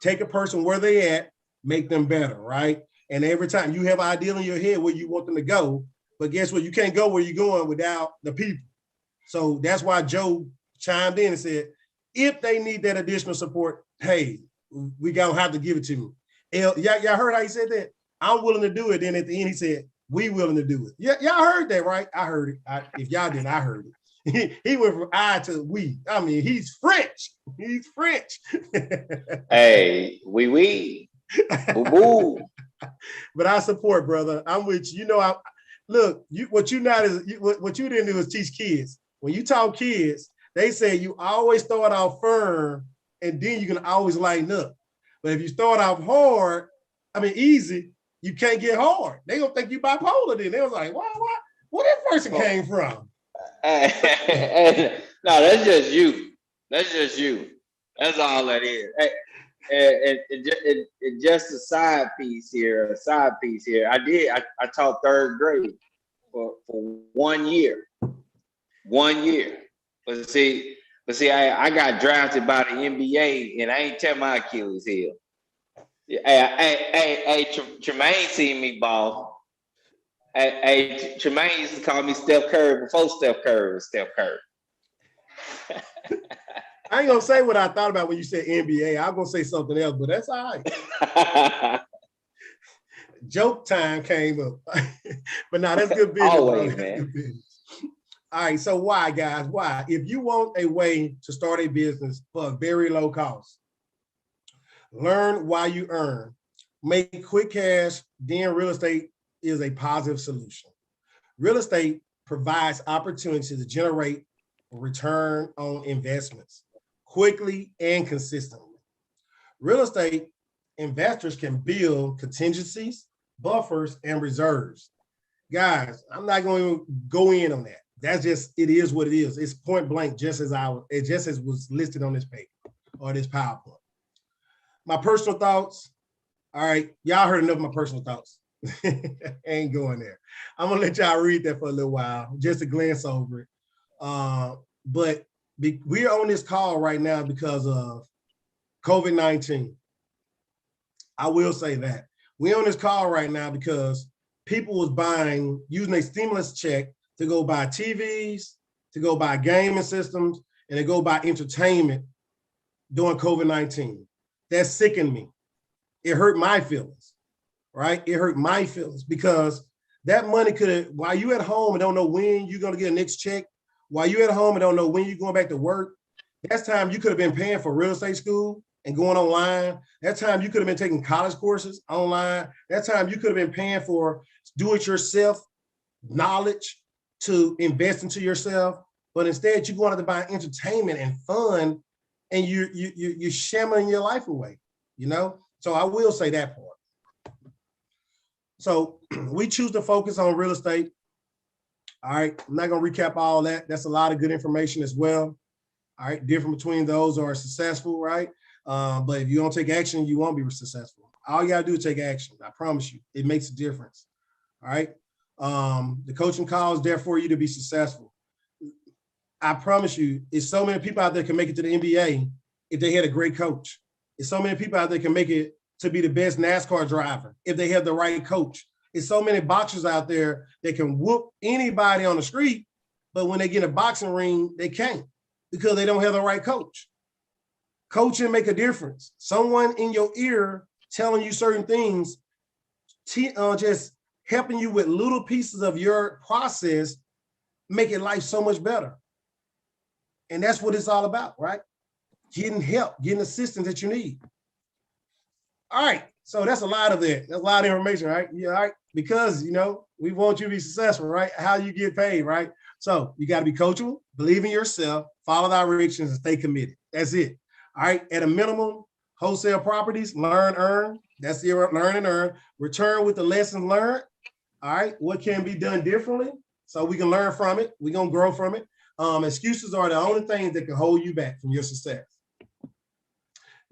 Take a person where they at, make them better, right? And every time you have an idea in your head where you want them to go, but guess what? You can't go where you're going without the people. So that's why Joe chimed in and said, if they need that additional support, hey, we gonna have to give it to me. Y'all heard how he said that? I'm willing to do it. Then at the end, he said, we willing to do it. Yeah, y'all heard that, right? I heard it. If y'all didn't, I heard it. He went from I to we. I mean, he's French. He's French. Hey, we. Boo-boo. But I support, brother. I'm with you. You know, look, what you didn't do is teach kids. When you talk kids, they say you always start out firm and then you can always lighten up. But if you start off hard, easy, you can't get hard. They gonna think you bipolar then. They was like, where that person came from? No, that's just you. That's just you. That's all that is. And just a side piece here. I taught third grade for 1 year. 1 year. But see, I got drafted by the NBA, and I ain't tear my Achilles heel. Hey, Tremaine seen me ball. Hey, Tremaine used to call me Steph Curry before Steph Curry was Steph Curry. I ain't gonna say what I thought about when you said NBA. I'm gonna say something else, but that's all right. Joke time came up. But no, that's good business. Always, man. Good business. All right, so why, guys? Why? If you want a way to start a business for a very low cost, learn while you earn, make quick cash, then real estate is a positive solution. Real estate provides opportunity to generate return on investments quickly and consistently. Real estate investors can build contingencies, buffers, and reserves. Guys, I'm not going to go in on that. That's just, it is what it is. It's point blank, just as was listed on this paper or this PowerPoint. My personal thoughts. All right, y'all heard enough of my personal thoughts. Ain't going there. I'm gonna let y'all read that for a little while, just to glance over it. But we're on this call right now because of COVID-19. I will say that. We're on this call right now because people was using a stimulus check to go buy TVs, to go buy gaming systems, and to go buy entertainment during COVID-19. That sickened me. It hurt my feelings, right? It hurt my feelings because that money could have, while you at home and don't know when you're gonna get a next check, while you at home and don't know when you're going back to work, that's time you could have been paying for real estate school and going online. That time you could have been taking college courses online. That time you could have been paying for do-it-yourself knowledge to invest into yourself. But instead you wanted to buy entertainment and fun, and you're shamming your life away, you know? So I will say that part. So we choose to focus on real estate. All right, I'm not gonna recap all that. That's a lot of good information as well. All right, different between those are successful, right? But if you don't take action, you won't be successful. All you gotta do is take action. I promise you, it makes a difference. All right. The coaching call is there for you to be successful. I promise you, it's so many people out there can make it to the NBA if they had a great coach. It's so many people out there can make it to be the best NASCAR driver if they have the right coach. It's so many boxers out there that can whoop anybody on the street, but when they get in a boxing ring, they can't because they don't have the right coach. Coaching make a difference. Someone in your ear telling you certain things, just helping you with little pieces of your process, making life so much better. And that's what it's all about, right? Getting help, getting assistance that you need. All right, so that's a lot of that. That's a lot of information, right? Yeah, all right. Because, you know, we want you to be successful, right? How you get paid, right? So you got to be coachable, believe in yourself, follow the directions, and stay committed. That's it. All right. At a minimum, wholesale properties, learn, earn. That's your learn and earn. Return with the lessons learned. All right. What can be done differently so we can learn from it? We're going to grow from it. Excuses are the only things that can hold you back from your success.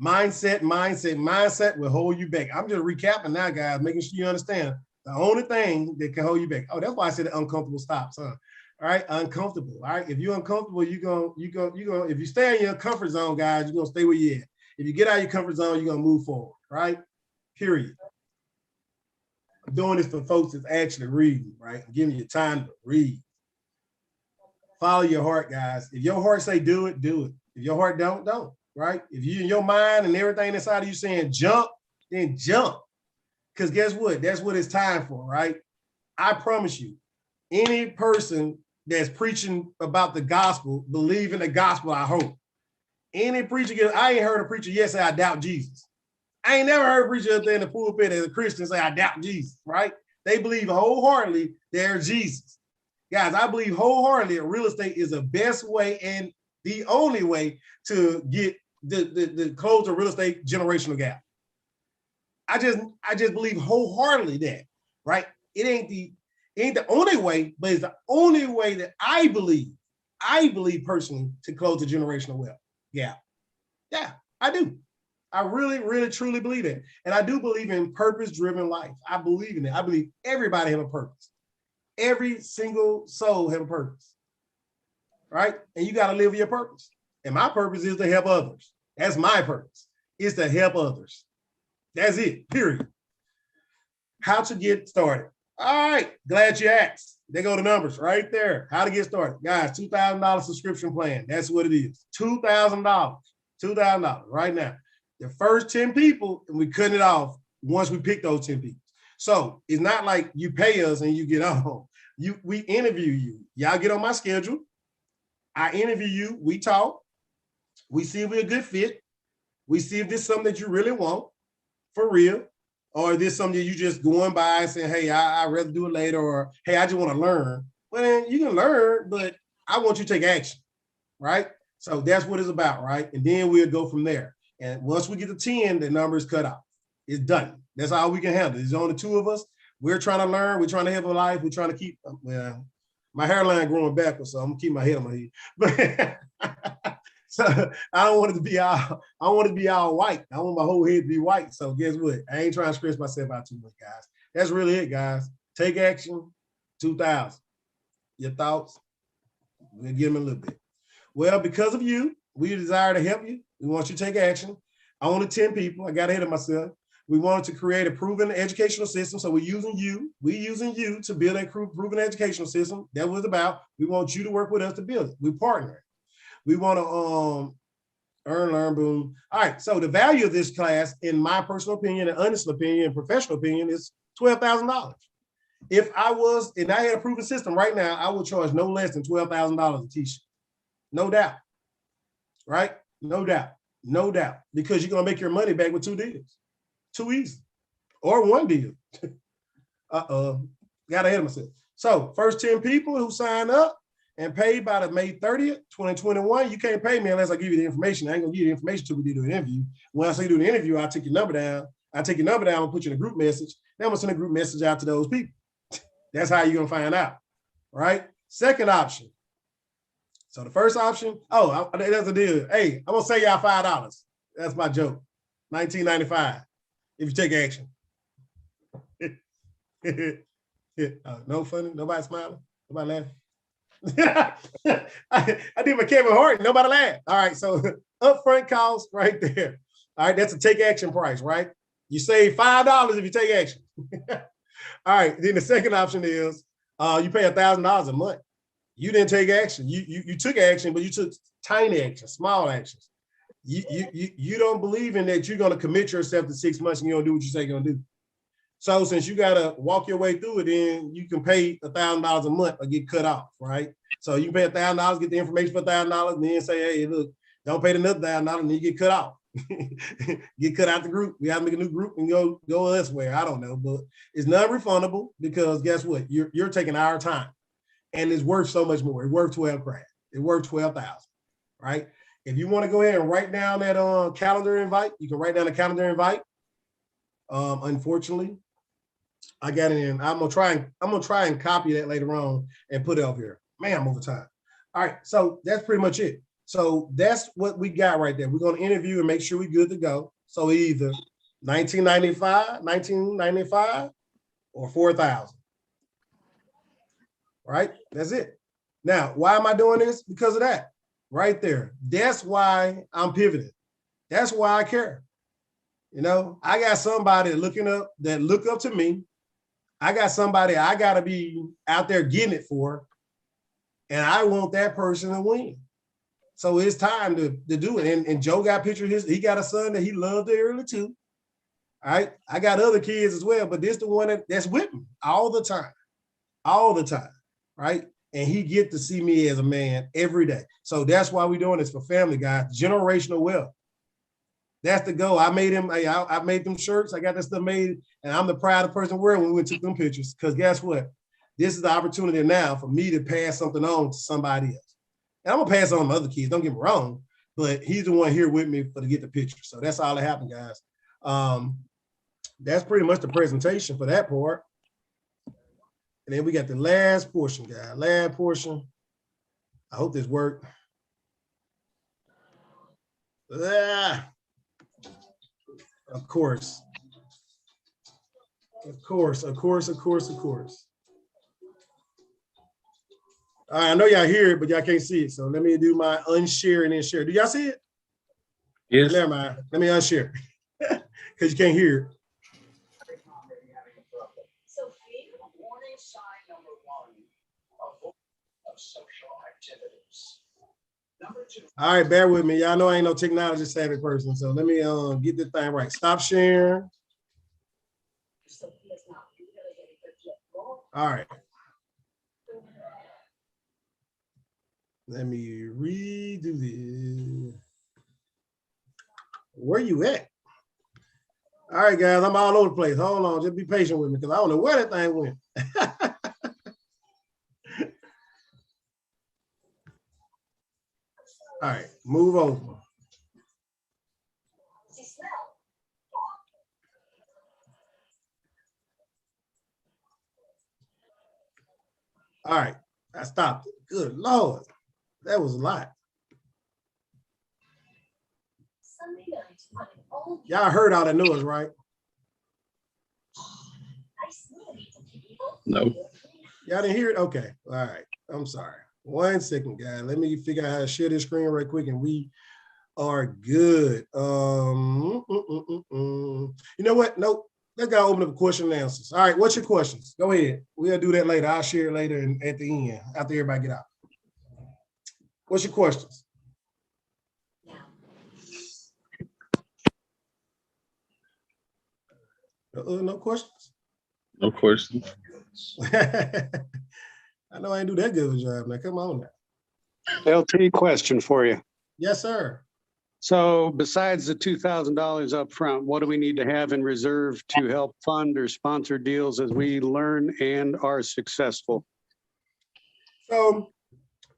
Mindset will hold you back. I'm just recapping now, guys, making sure you understand the only thing that can hold you back. Oh, that's why I said uncomfortable stops, huh? All right, uncomfortable. All right, if you're uncomfortable, you're gonna, if you stay in your comfort zone, guys, you're gonna stay where you're at. If you get out of your comfort zone, you're gonna move forward, right? Period. I'm doing this for folks that's actually reading, right? I'm giving you time to read. Follow your heart, guys. If your heart say do it, do it. If your heart don't, right? If you in your mind and everything inside of you saying jump, then jump. Because guess what? That's what it's time for, right? I promise you, any person that's preaching about the gospel, believe in the gospel, I hope. Any preacher, I ain't heard a preacher yet say, I doubt Jesus. I ain't never heard a preacher up there in the pulpit as a Christian say, I doubt Jesus, right? They believe wholeheartedly they're Jesus. Guys, I believe wholeheartedly that real estate is the best way and the only way to get the close the real estate generational gap. I just believe wholeheartedly that, right? It ain't the only way, but it's the only way that I believe personally to close the generational wealth gap. Yeah, I do. I really, really, truly believe that. And I do believe in purpose-driven life. I believe in it. I believe everybody have a purpose. Every single soul have a purpose, right? And you got to live your purpose. And my purpose is to help others. That's my purpose. It's to help others. That's it, period. How to get started. All right, glad you asked. There go the numbers right there. How to get started. Guys, $2,000 subscription plan. That's what it is. $2,000. $2,000 right now. The first 10 people, and we cut it off once we pick those 10 people. So it's not like you pay us and you get on. We interview you. Y'all get on my schedule. I interview you. We talk. We see if we're a good fit. We see if this is something that you really want for real, or is this something that you just going by and saying, hey, I'd rather do it later, or hey, I just want to learn. Well, then you can learn, but I want you to take action, right? So that's what it's about, right? And then we'll go from there. And once we get to 10, the number is cut off. It's done. That's all we can handle. There's only two of us. We're trying to learn. We're trying to have a life. We're trying to keep, well, my hairline growing backwards, so I'm gonna keep my head on my head. But so I don't want it to be all white. I want my whole head to be white. So guess what? I ain't trying to stress myself out too much, guys. That's really it, guys. Take action, 2,000. Your thoughts? We'll give them a little bit. Well, because of you, we desire to help you. We want you to take action. I only 10 people. I got ahead of myself. We wanted to create a proven educational system. So we're using you to build a proven educational system. That was about, we want you to work with us to build it. We partner. We want to earn, learn, boom. All right. So the value of this class, in my personal opinion, and honest opinion, and professional opinion, is $12,000. If I was, and I had a proven system right now, I would charge no less than $12,000 a teacher. No doubt. Right? No doubt. No doubt. Because you're going to make your money back with 2 deals. Too easy. Or 1 deal. Got ahead of myself. So first 10 people who sign up and paid by the May 30th, 2021, you can't pay me unless I give you the information. I ain't gonna give you the information until we do the interview. When I say do the interview, I'll take your number down. I'll take your number down and put you in a group message. Then I'm gonna send a group message out to those people. That's how you're gonna find out, right? Second option. So the first option, that's the deal. Hey, I'm gonna say y'all $5. That's my joke. $19.95 if you take action. No funny, nobody smiling, nobody laughing. I did my Kevin Hart, nobody laughed. All right, so upfront cost right there. All right, that's a take action price, right? You save $5 if you take action. All right, then the second option is you pay $1,000 a month. You didn't take action. You took action, but you took tiny action, small actions. You don't believe in that you're going to commit yourself to 6 months and you don't do what you say you're going to do. So since you got to walk your way through it, then you can pay $1,000 a month or get cut off, right? So you can pay $1,000, get the information for $1,000, and then say, hey, look, don't pay another $1,000, and then you get cut off. Get cut out the group. We have to make a new group and go elsewhere. I don't know, but it's non-refundable because guess what? You're taking our time, and it's worth so much more. It worth 12 grand. It worth 12,000, right? If you want to go ahead and write down that calendar invite, you can write down a calendar invite. Unfortunately, I got it in. I'm gonna try and copy that later on and put it up here. Man, I'm over time. All right, so that's pretty much it. So that's what we got right there. We're going to interview and make sure we're good to go. So either 1995, or 4,000. Right? That's it. Now, why am I doing this? Because of that right there. That's why I'm pivoting. That's why I care. You know, I got somebody that look up to me. I got somebody I got to be out there getting it for. And I want that person to win. So it's time to do it. And Joe got pictures. He got a son that he loved early too. All right. I got other kids as well, but this the one that's with me all the time. Right. And he get to see me as a man every day. So that's why we're doing this for family, guys. Generational wealth. That's the goal. I made him. I made them shirts. I got that stuff made, and I'm the proudest person in the world when we went and took them pictures. Because guess what? This is the opportunity now for me to pass something on to somebody else. And I'm gonna pass on to other kids. Don't get me wrong, but he's the one here with me to get the picture. So that's all that happened, guys. That's pretty much the presentation for that part. And then we got the last portion, guys. Last portion. I hope this worked. Of course. All right, I know y'all hear it, but y'all can't see it. So let me do my unshare and then share. Do y'all see it? Yes. Never mind. Let me unshare because you can't hear it. So warning sign number one of social activities. Number two. All right, bear with me. Y'all know I ain't no technology savvy person. So let me get this thing right. Stop sharing. All right. Let me redo this. Where you at? All right, guys, I'm all over the place. Hold on, just be patient with me because I don't know where that thing went. All right, move over. All right, I stopped it. Good Lord, that was a lot. Y'all heard all that noise, right? No. Y'all didn't hear it? Okay, all right, I'm sorry. 1 second, guys. Let me figure out how to share this screen right quick and we are good. You know what? Nope. Let's go open up question and answers. All right, what's your questions? Go ahead. We'll do that later. I'll share it later and at the end, after everybody get out. What's your questions? No questions? No questions. I know I ain't do that good of a job now. Come on now. LT, question for you. Yes, sir. So besides the $2,000 up front, what do we need to have in reserve to help fund or sponsor deals as we learn and are successful? So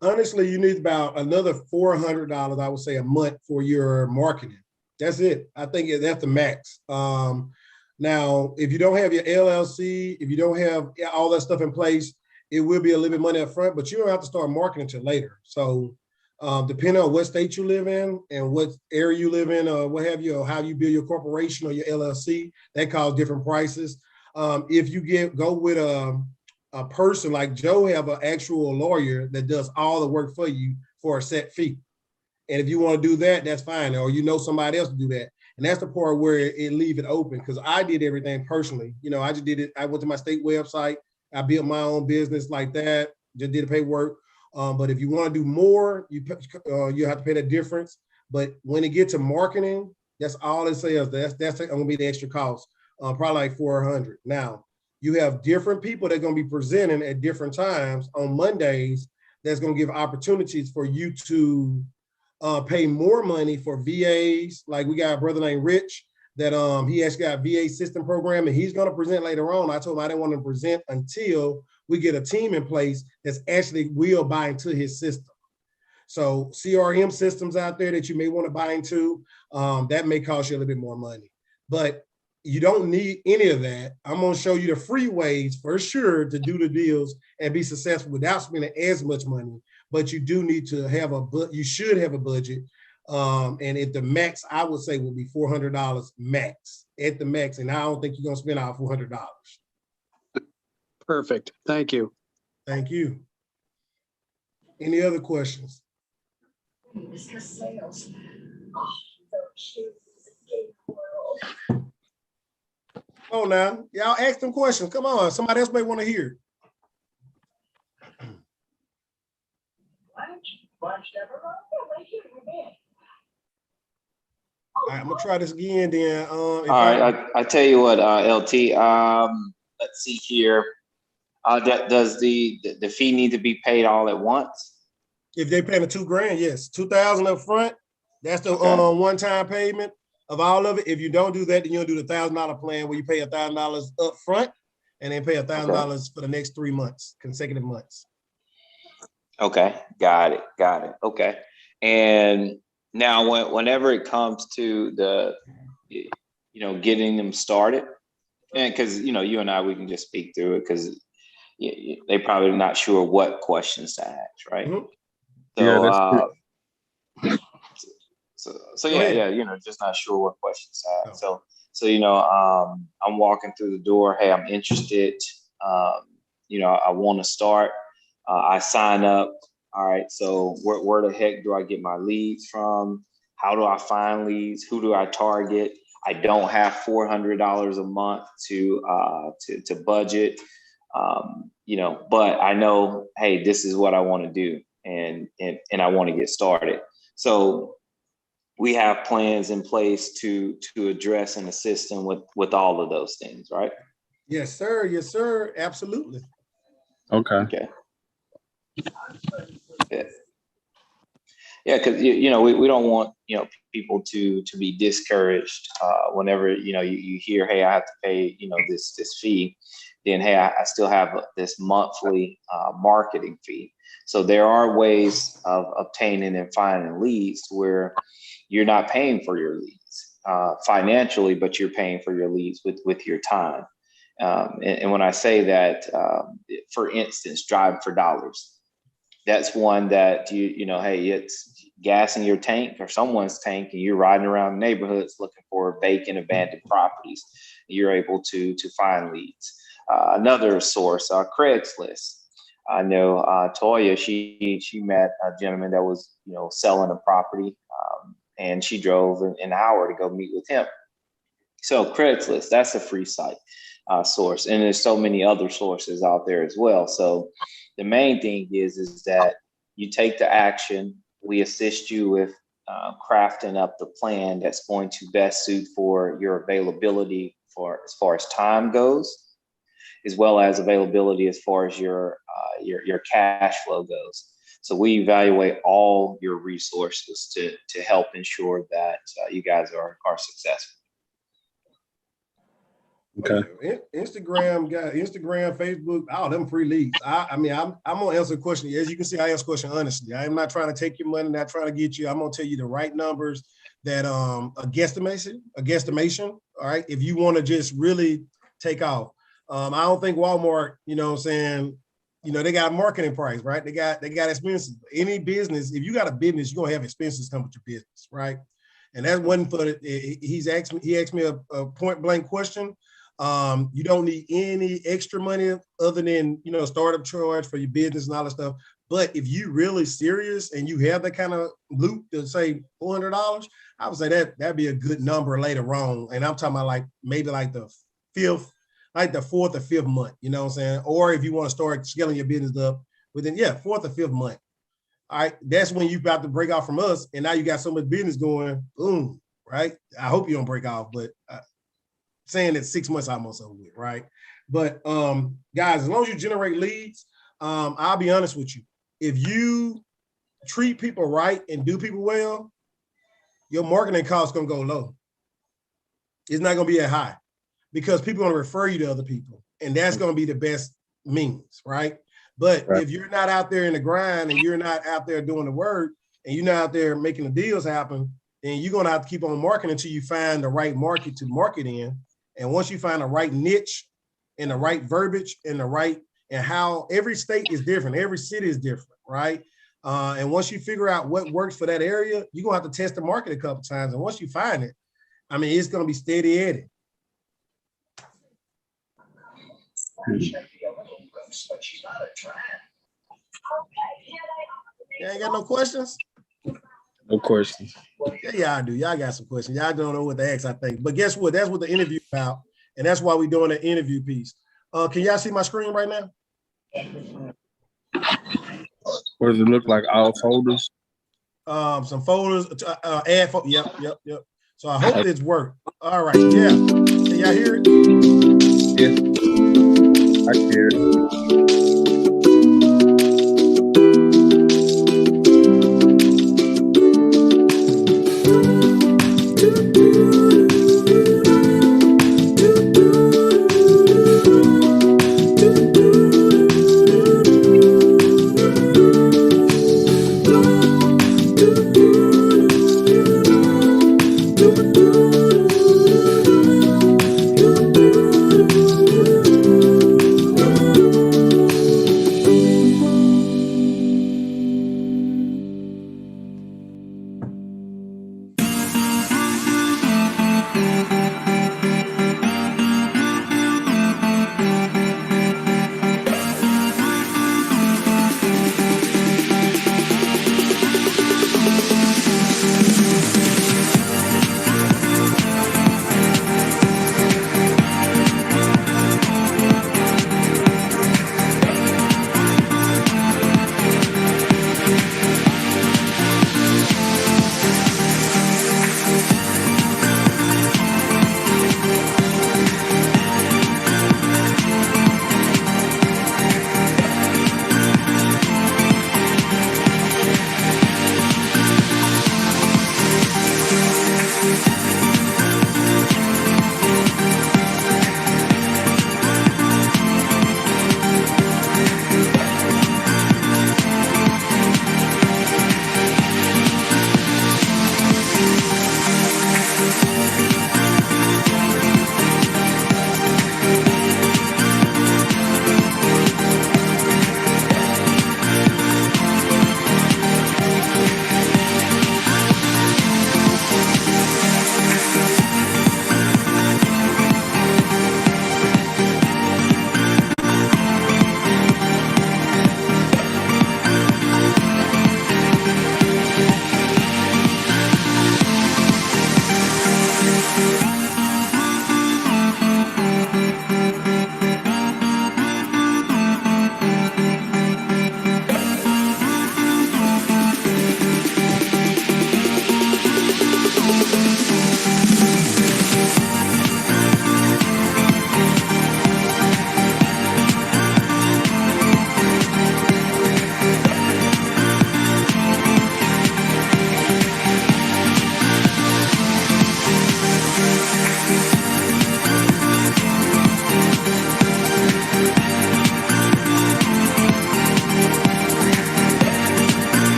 honestly, you need about another $400, I would say, a month for your marketing. That's it. I think that's the max. Now, if you don't have your LLC, if you don't have all that stuff in place, it will be a little bit money up front, but you don't have to start marketing until later. So depending on what state you live in and what area you live in, or what have you, or how you build your corporation or your LLC, that calls different prices. If you go with a person like Joe, have an actual lawyer that does all the work for you for a set fee. And if you want to do that, that's fine. Or you know somebody else to do that. And that's the part where it leave it open, because I did everything personally. You know, I just did it. I went to my state website. I built my own business like that. Just did the paperwork. But if you want to do more, you have to pay the difference. But when it gets to marketing, that's all it says. That's going to be the extra cost, probably like $400. Now, you have different people that are going to be presenting at different times on Mondays. That's going to give opportunities for you to pay more money for VAs. Like we got a brother named Rich that he actually got a VA system program, and he's going to present later on. I told him I didn't want to present until we get a team in place that's actually will buy into his system. So CRM systems out there that you may want to buy into, that may cost you a little bit more money, but you don't need any of that. I'm going to show you the free ways for sure to do the deals and be successful without spending as much money. but you do need to have you should have a budget. And if the max, I would say, would be $400 max at the max. And I don't think you're gonna spend out $400. Perfect. Thank you. Thank you. Any other questions? Discuss sales. Oh, those shoes in the world. Oh, now y'all ask them questions. Come on, somebody else may want to hear. Lunch never wrong. Right here, we're there. All right, I'm gonna try this again. Then, All right, I tell you what, LT. Let's see here. Does the fee need to be paid all at once? if they paying the $2,000, yes, $2,000 up front. That's the Okay. one-time payment of all of it. If you don't do that, then you'll do the $1,000 plan where you pay $1,000 up front and then pay $1,000 for the next 3 months, consecutive months. Okay, got it. Okay, and now whenever it comes to the, getting them started, and because you and I, we can just speak through it because they probably not sure what questions to ask, right? Mhm. So Go ahead. yeah, just not sure what questions to ask. So I'm walking through the door. Hey, I'm interested. I want to start. I sign up. All right. So where the heck do I get my leads from? How do I find leads? Who do I target? I don't have $400 a month to budget. But I know, hey, this is what I want to do, and I want to get started. So we have plans in place to address and assist them with all of those things, right? Yes, sir. Yes, sir. Absolutely. Okay. Yeah, because we don't want people to be discouraged whenever you hear, hey, I have to pay this fee. Then hey, I still have this monthly marketing fee. So there are ways of obtaining and finding leads where you're not paying for your leads financially, but you're paying for your leads with your time. And when I say that, for instance, Drive for Dollars. That's one that hey, it's gas in your tank or someone's tank, and you're riding around neighborhoods looking for vacant, abandoned properties. You're able to find leads. Another source, Craigslist. I know Toya. She met a gentleman that was selling a property, and she drove an hour to go meet with him. So Craigslist, that's a free site source, and there's so many other sources out there as well. So the main thing is that you take the action. We assist you with crafting up the plan that's going to best suit for your availability as far as time goes, as well as availability as far as your cash flow goes. So we evaluate all your resources to help ensure that you guys are successful. Okay. Instagram, Facebook, all them free leads. I'm gonna answer a question. As you can see, I answer a question honestly. I am not trying to take your money, not trying to get you. I'm gonna tell you the right numbers that a guesstimation. All right. If you want to just really take off. I don't think Walmart, they got a marketing price, right? They got expenses. Any business, if you got a business, you're gonna have expenses come with your business, right? And that wasn't for he asked me a point blank question. You don't need any extra money other than, startup charge for your business and all that stuff. But if you really serious and you have that kind of loop to say $400, I would say that'd be a good number later on. And I'm talking about maybe the fourth or fifth month, you know what I'm saying? Or if you want to start scaling your business up within, fourth or fifth month. All right, that's when you're about to break off from us, and now you got so much business going, boom, right? I hope you don't break off, but saying that 6 months almost over with, right? But guys, as long as you generate leads, I'll be honest with you. If you treat people right and do people well, your marketing costs gonna go low. It's not gonna be that high because people are gonna refer you to other people, and that's gonna be the best means, right? But if you're not out there in the grind and you're not out there doing the work and you're not out there making the deals happen, then you're going to have to keep on marketing until you find the right market to market in. And once you find the right niche and the right verbiage and how every state is different, every city is different, right? And once you figure out what works for that area, you're gonna have to test the market a couple times. And once you find it, I mean, it's gonna be steady Eddie. You ain't got no questions? No questions. Yeah, y'all do. Y'all got some questions. Y'all don't know what to ask, I think. But guess what? That's what the interview about. And that's why we're doing the interview piece. Can y'all see my screen right now? What does it look like? All folders? Some folders, add, yep. So I hope it's worked. All right, yeah. Can y'all hear it? Yeah. I can hear it.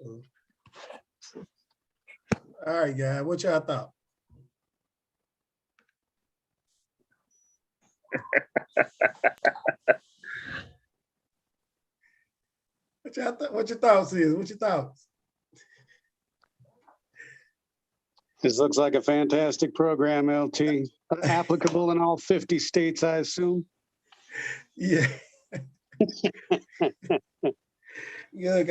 All right, guys, what y'all thought? What your thoughts is? What your thoughts? This looks like a fantastic program, LT. Applicable in all 50 states, I assume. Yeah. Yeah,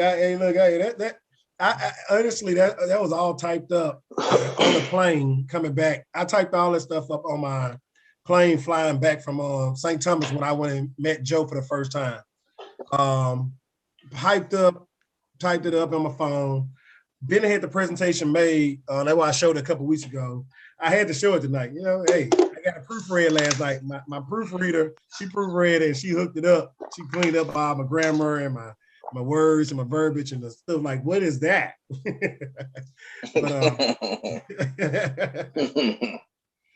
I honestly that was all typed up on the plane coming back. I typed all this stuff up on my plane flying back from St. Thomas when I went and met Joe for the first time. Typed it up on my phone. Then I had the presentation made. That's why I showed it a couple weeks ago. I had to show it tonight. You know, hey, I got a proofread last night. My proofreader, she proofread and she hooked it up. She cleaned up all my grammar and my words and my verbiage and the stuff like, what is that?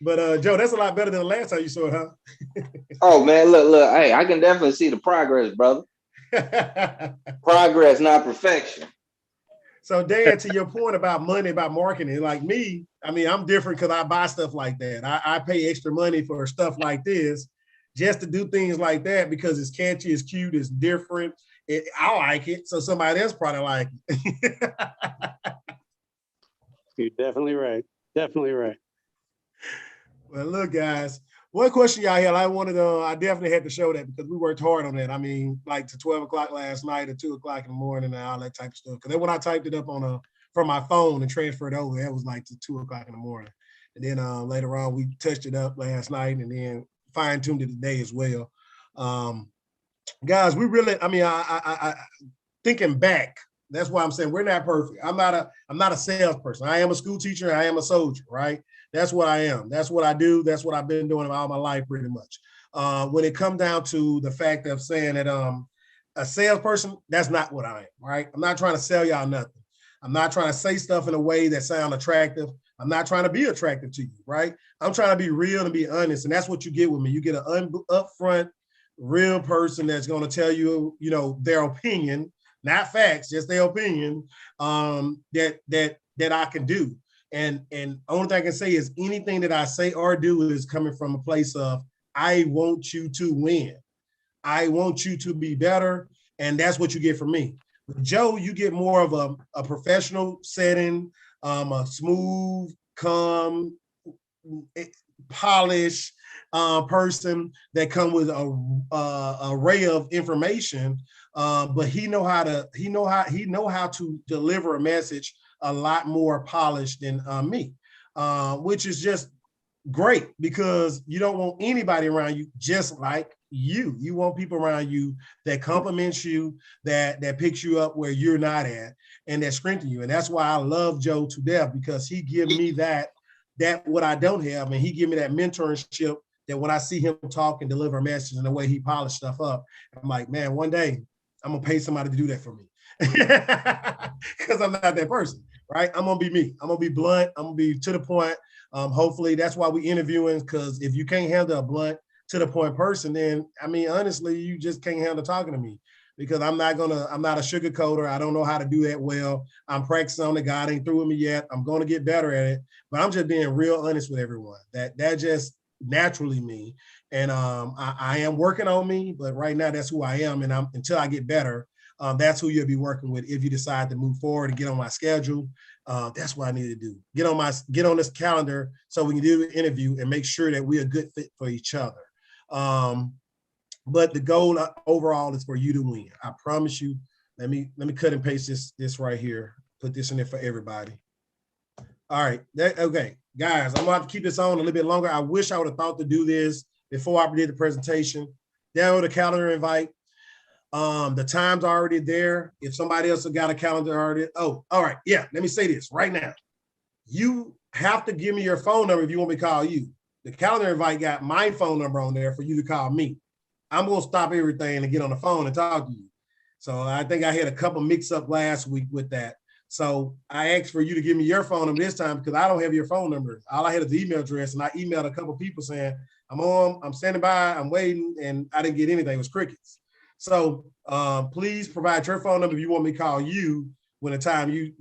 but Joe, that's a lot better than the last time you saw it, huh? Oh man, look, hey, I can definitely see the progress, brother. Progress, not perfection. So Dan, to your point about money, about marketing, like me, I mean, I'm different because I buy stuff like that. I pay extra money for stuff like this just to do things like that because it's catchy, it's cute, it's different. I like it, so somebody else probably like it. You're definitely right. Definitely right. Well, look, guys, one question y'all had, I definitely had to show that because we worked hard on that. I mean, like to 12 o'clock last night or 2 o'clock in the morning and all that type of stuff. Because then when I typed it up from my phone and transferred over, that was like to 2 o'clock in the morning. And then later on, we touched it up last night and then fine-tuned it today as well. Guys, we really, I mean, I thinking back, that's why I'm saying we're not perfect. I'm not a salesperson. I am a school teacher. I am a soldier, right? That's what I am. That's what I do. That's what I've been doing all my life, pretty much. When it comes down to the fact of saying that a salesperson, that's not what I am, right? I'm not trying to sell y'all nothing. I'm not trying to say stuff in a way that sounds attractive. I'm not trying to be attractive to you, right? I'm trying to be real and be honest, and that's what you get with me. You get an upfront, real person that's going to tell you, you know, their opinion, not facts, just their opinion, that I can do. And only thing I can say is anything that I say or do is coming from a place of, I want you to win. I want you to be better. And that's what you get from me. With Joe, you get more of a professional setting, a smooth, calm, polished person that come with a array of information. But he know how to deliver a message a lot more polished than me, which is just great because you don't want anybody around you just like you. You want people around you that compliments you, that picks you up where you're not at, and that strengthen you. And that's why I love Joe to death because he give me that what I don't have, and he give me that mentorship that when I see him talk and deliver a message and the way he polished stuff up, I'm like, man, one day I'm gonna pay somebody to do that for me because I'm not that person. Right? I'm gonna be me. I'm gonna be blunt. I'm gonna be to the point. Hopefully, that's why we interviewing. Because if you can't handle a blunt, to the point person, then I mean, honestly, you just can't handle talking to me. Because I'm not a sugarcoater. I don't know how to do that well. I'm practicing on it. God ain't through with me yet. I'm gonna get better at it. But I'm just being real honest with everyone. That just naturally me. And I am working on me. But right now, that's who I am. And until I get better. That's who you'll be working with if you decide to move forward and get on my schedule. That's what I need to do. Get on this calendar so we can do an interview and make sure that we're a good fit for each other. But the goal overall is for you to win. I promise you. Let me cut and paste this right here. Put this in there for everybody. All right. Okay, guys, I'm gonna have to keep this on a little bit longer. I wish I would have thought to do this before I did the presentation. Download the calendar invite. The time's already there. If somebody else has got a calendar already. Oh, all right. Yeah, let me say this right now. You have to give me your phone number if you want me to call you. The calendar invite got my phone number on there for you to call me. I'm going to stop everything and get on the phone and talk to you. So I think I had a couple mix-up last week with that. So I asked for you to give me your phone number this time because I don't have your phone number. All I had is the email address, and I emailed a couple people saying, I'm on, I'm standing by, I'm waiting, and I didn't get anything. It was crickets. So please provide your phone number if you want me to call you when the time you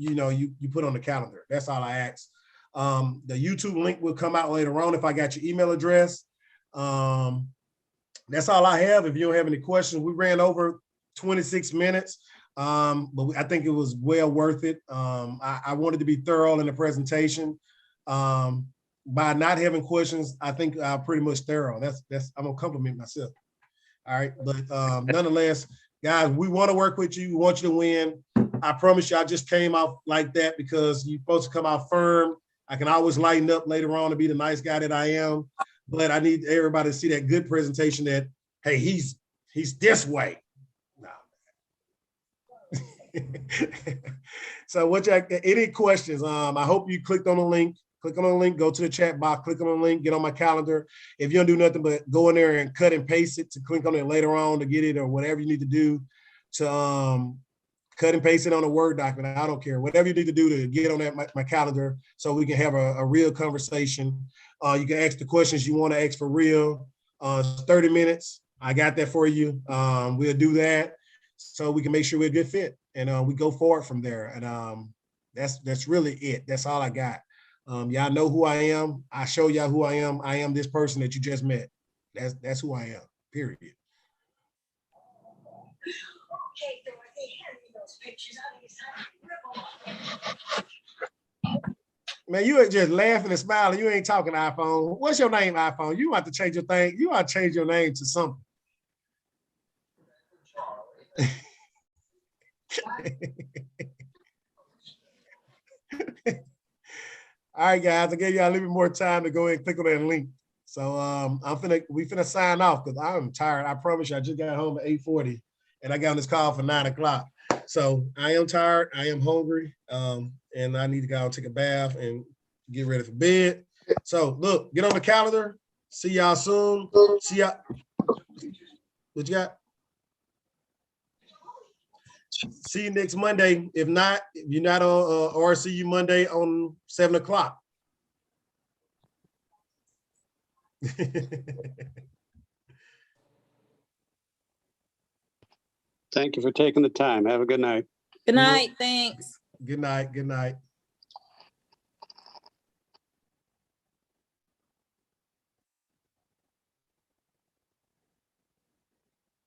put on the calendar. That's all I ask. The YouTube link will come out later on if I got your email address. That's all I have. If you don't have any questions, we ran over 26 minutes, but I think it was well worth it. I wanted to be thorough in the presentation. By not having questions, I think I'm pretty much thorough. I'm gonna compliment myself. All right, but nonetheless, guys, we want to work with you. We want you to win. I promise you, I just came out like that because you're supposed to come out firm. I can always lighten up later on to be the nice guy that I am, but I need everybody to see that good presentation that, hey, he's this way. No. So any questions? I hope you clicked on the link. Click on the link, go to the chat box, click on the link, get on my calendar. If you don't do nothing but go in there and cut and paste it to click on it later on to get it, or whatever you need to do to cut and paste it on a Word document. I don't care. Whatever you need to do to get on that my calendar so we can have a real conversation. You can ask the questions you want to ask for real. 30 minutes. I got that for you. We'll do that so we can make sure we're a good fit, and we go forward from there. And that's really it. That's all I got. Y'all know who I am. I show y'all who I am. I am this person that you just met. That's who I am, period. Okay, Dorothy, hand me those pictures. I'll rip them off. Man, you ain't just laughing and smiling. You ain't talking iPhone. What's your name, iPhone? You want to change your thing. You want to change your name to something. All right, guys, I gave y'all a little bit more time to go ahead and click on that link. So we finna sign off because I'm tired. I promise you, I just got home at 8:40 and I got on this call for 9 o'clock. So I am tired, I am hungry, and I need to go and take a bath and get ready for bed. So look, get on the calendar. See y'all soon. See y'all. What you got? See you next Monday. If you're not on, or see you Monday on 7 o'clock. Thank you for taking the time. Have a good night. Good night. Thanks. Good night. Good night.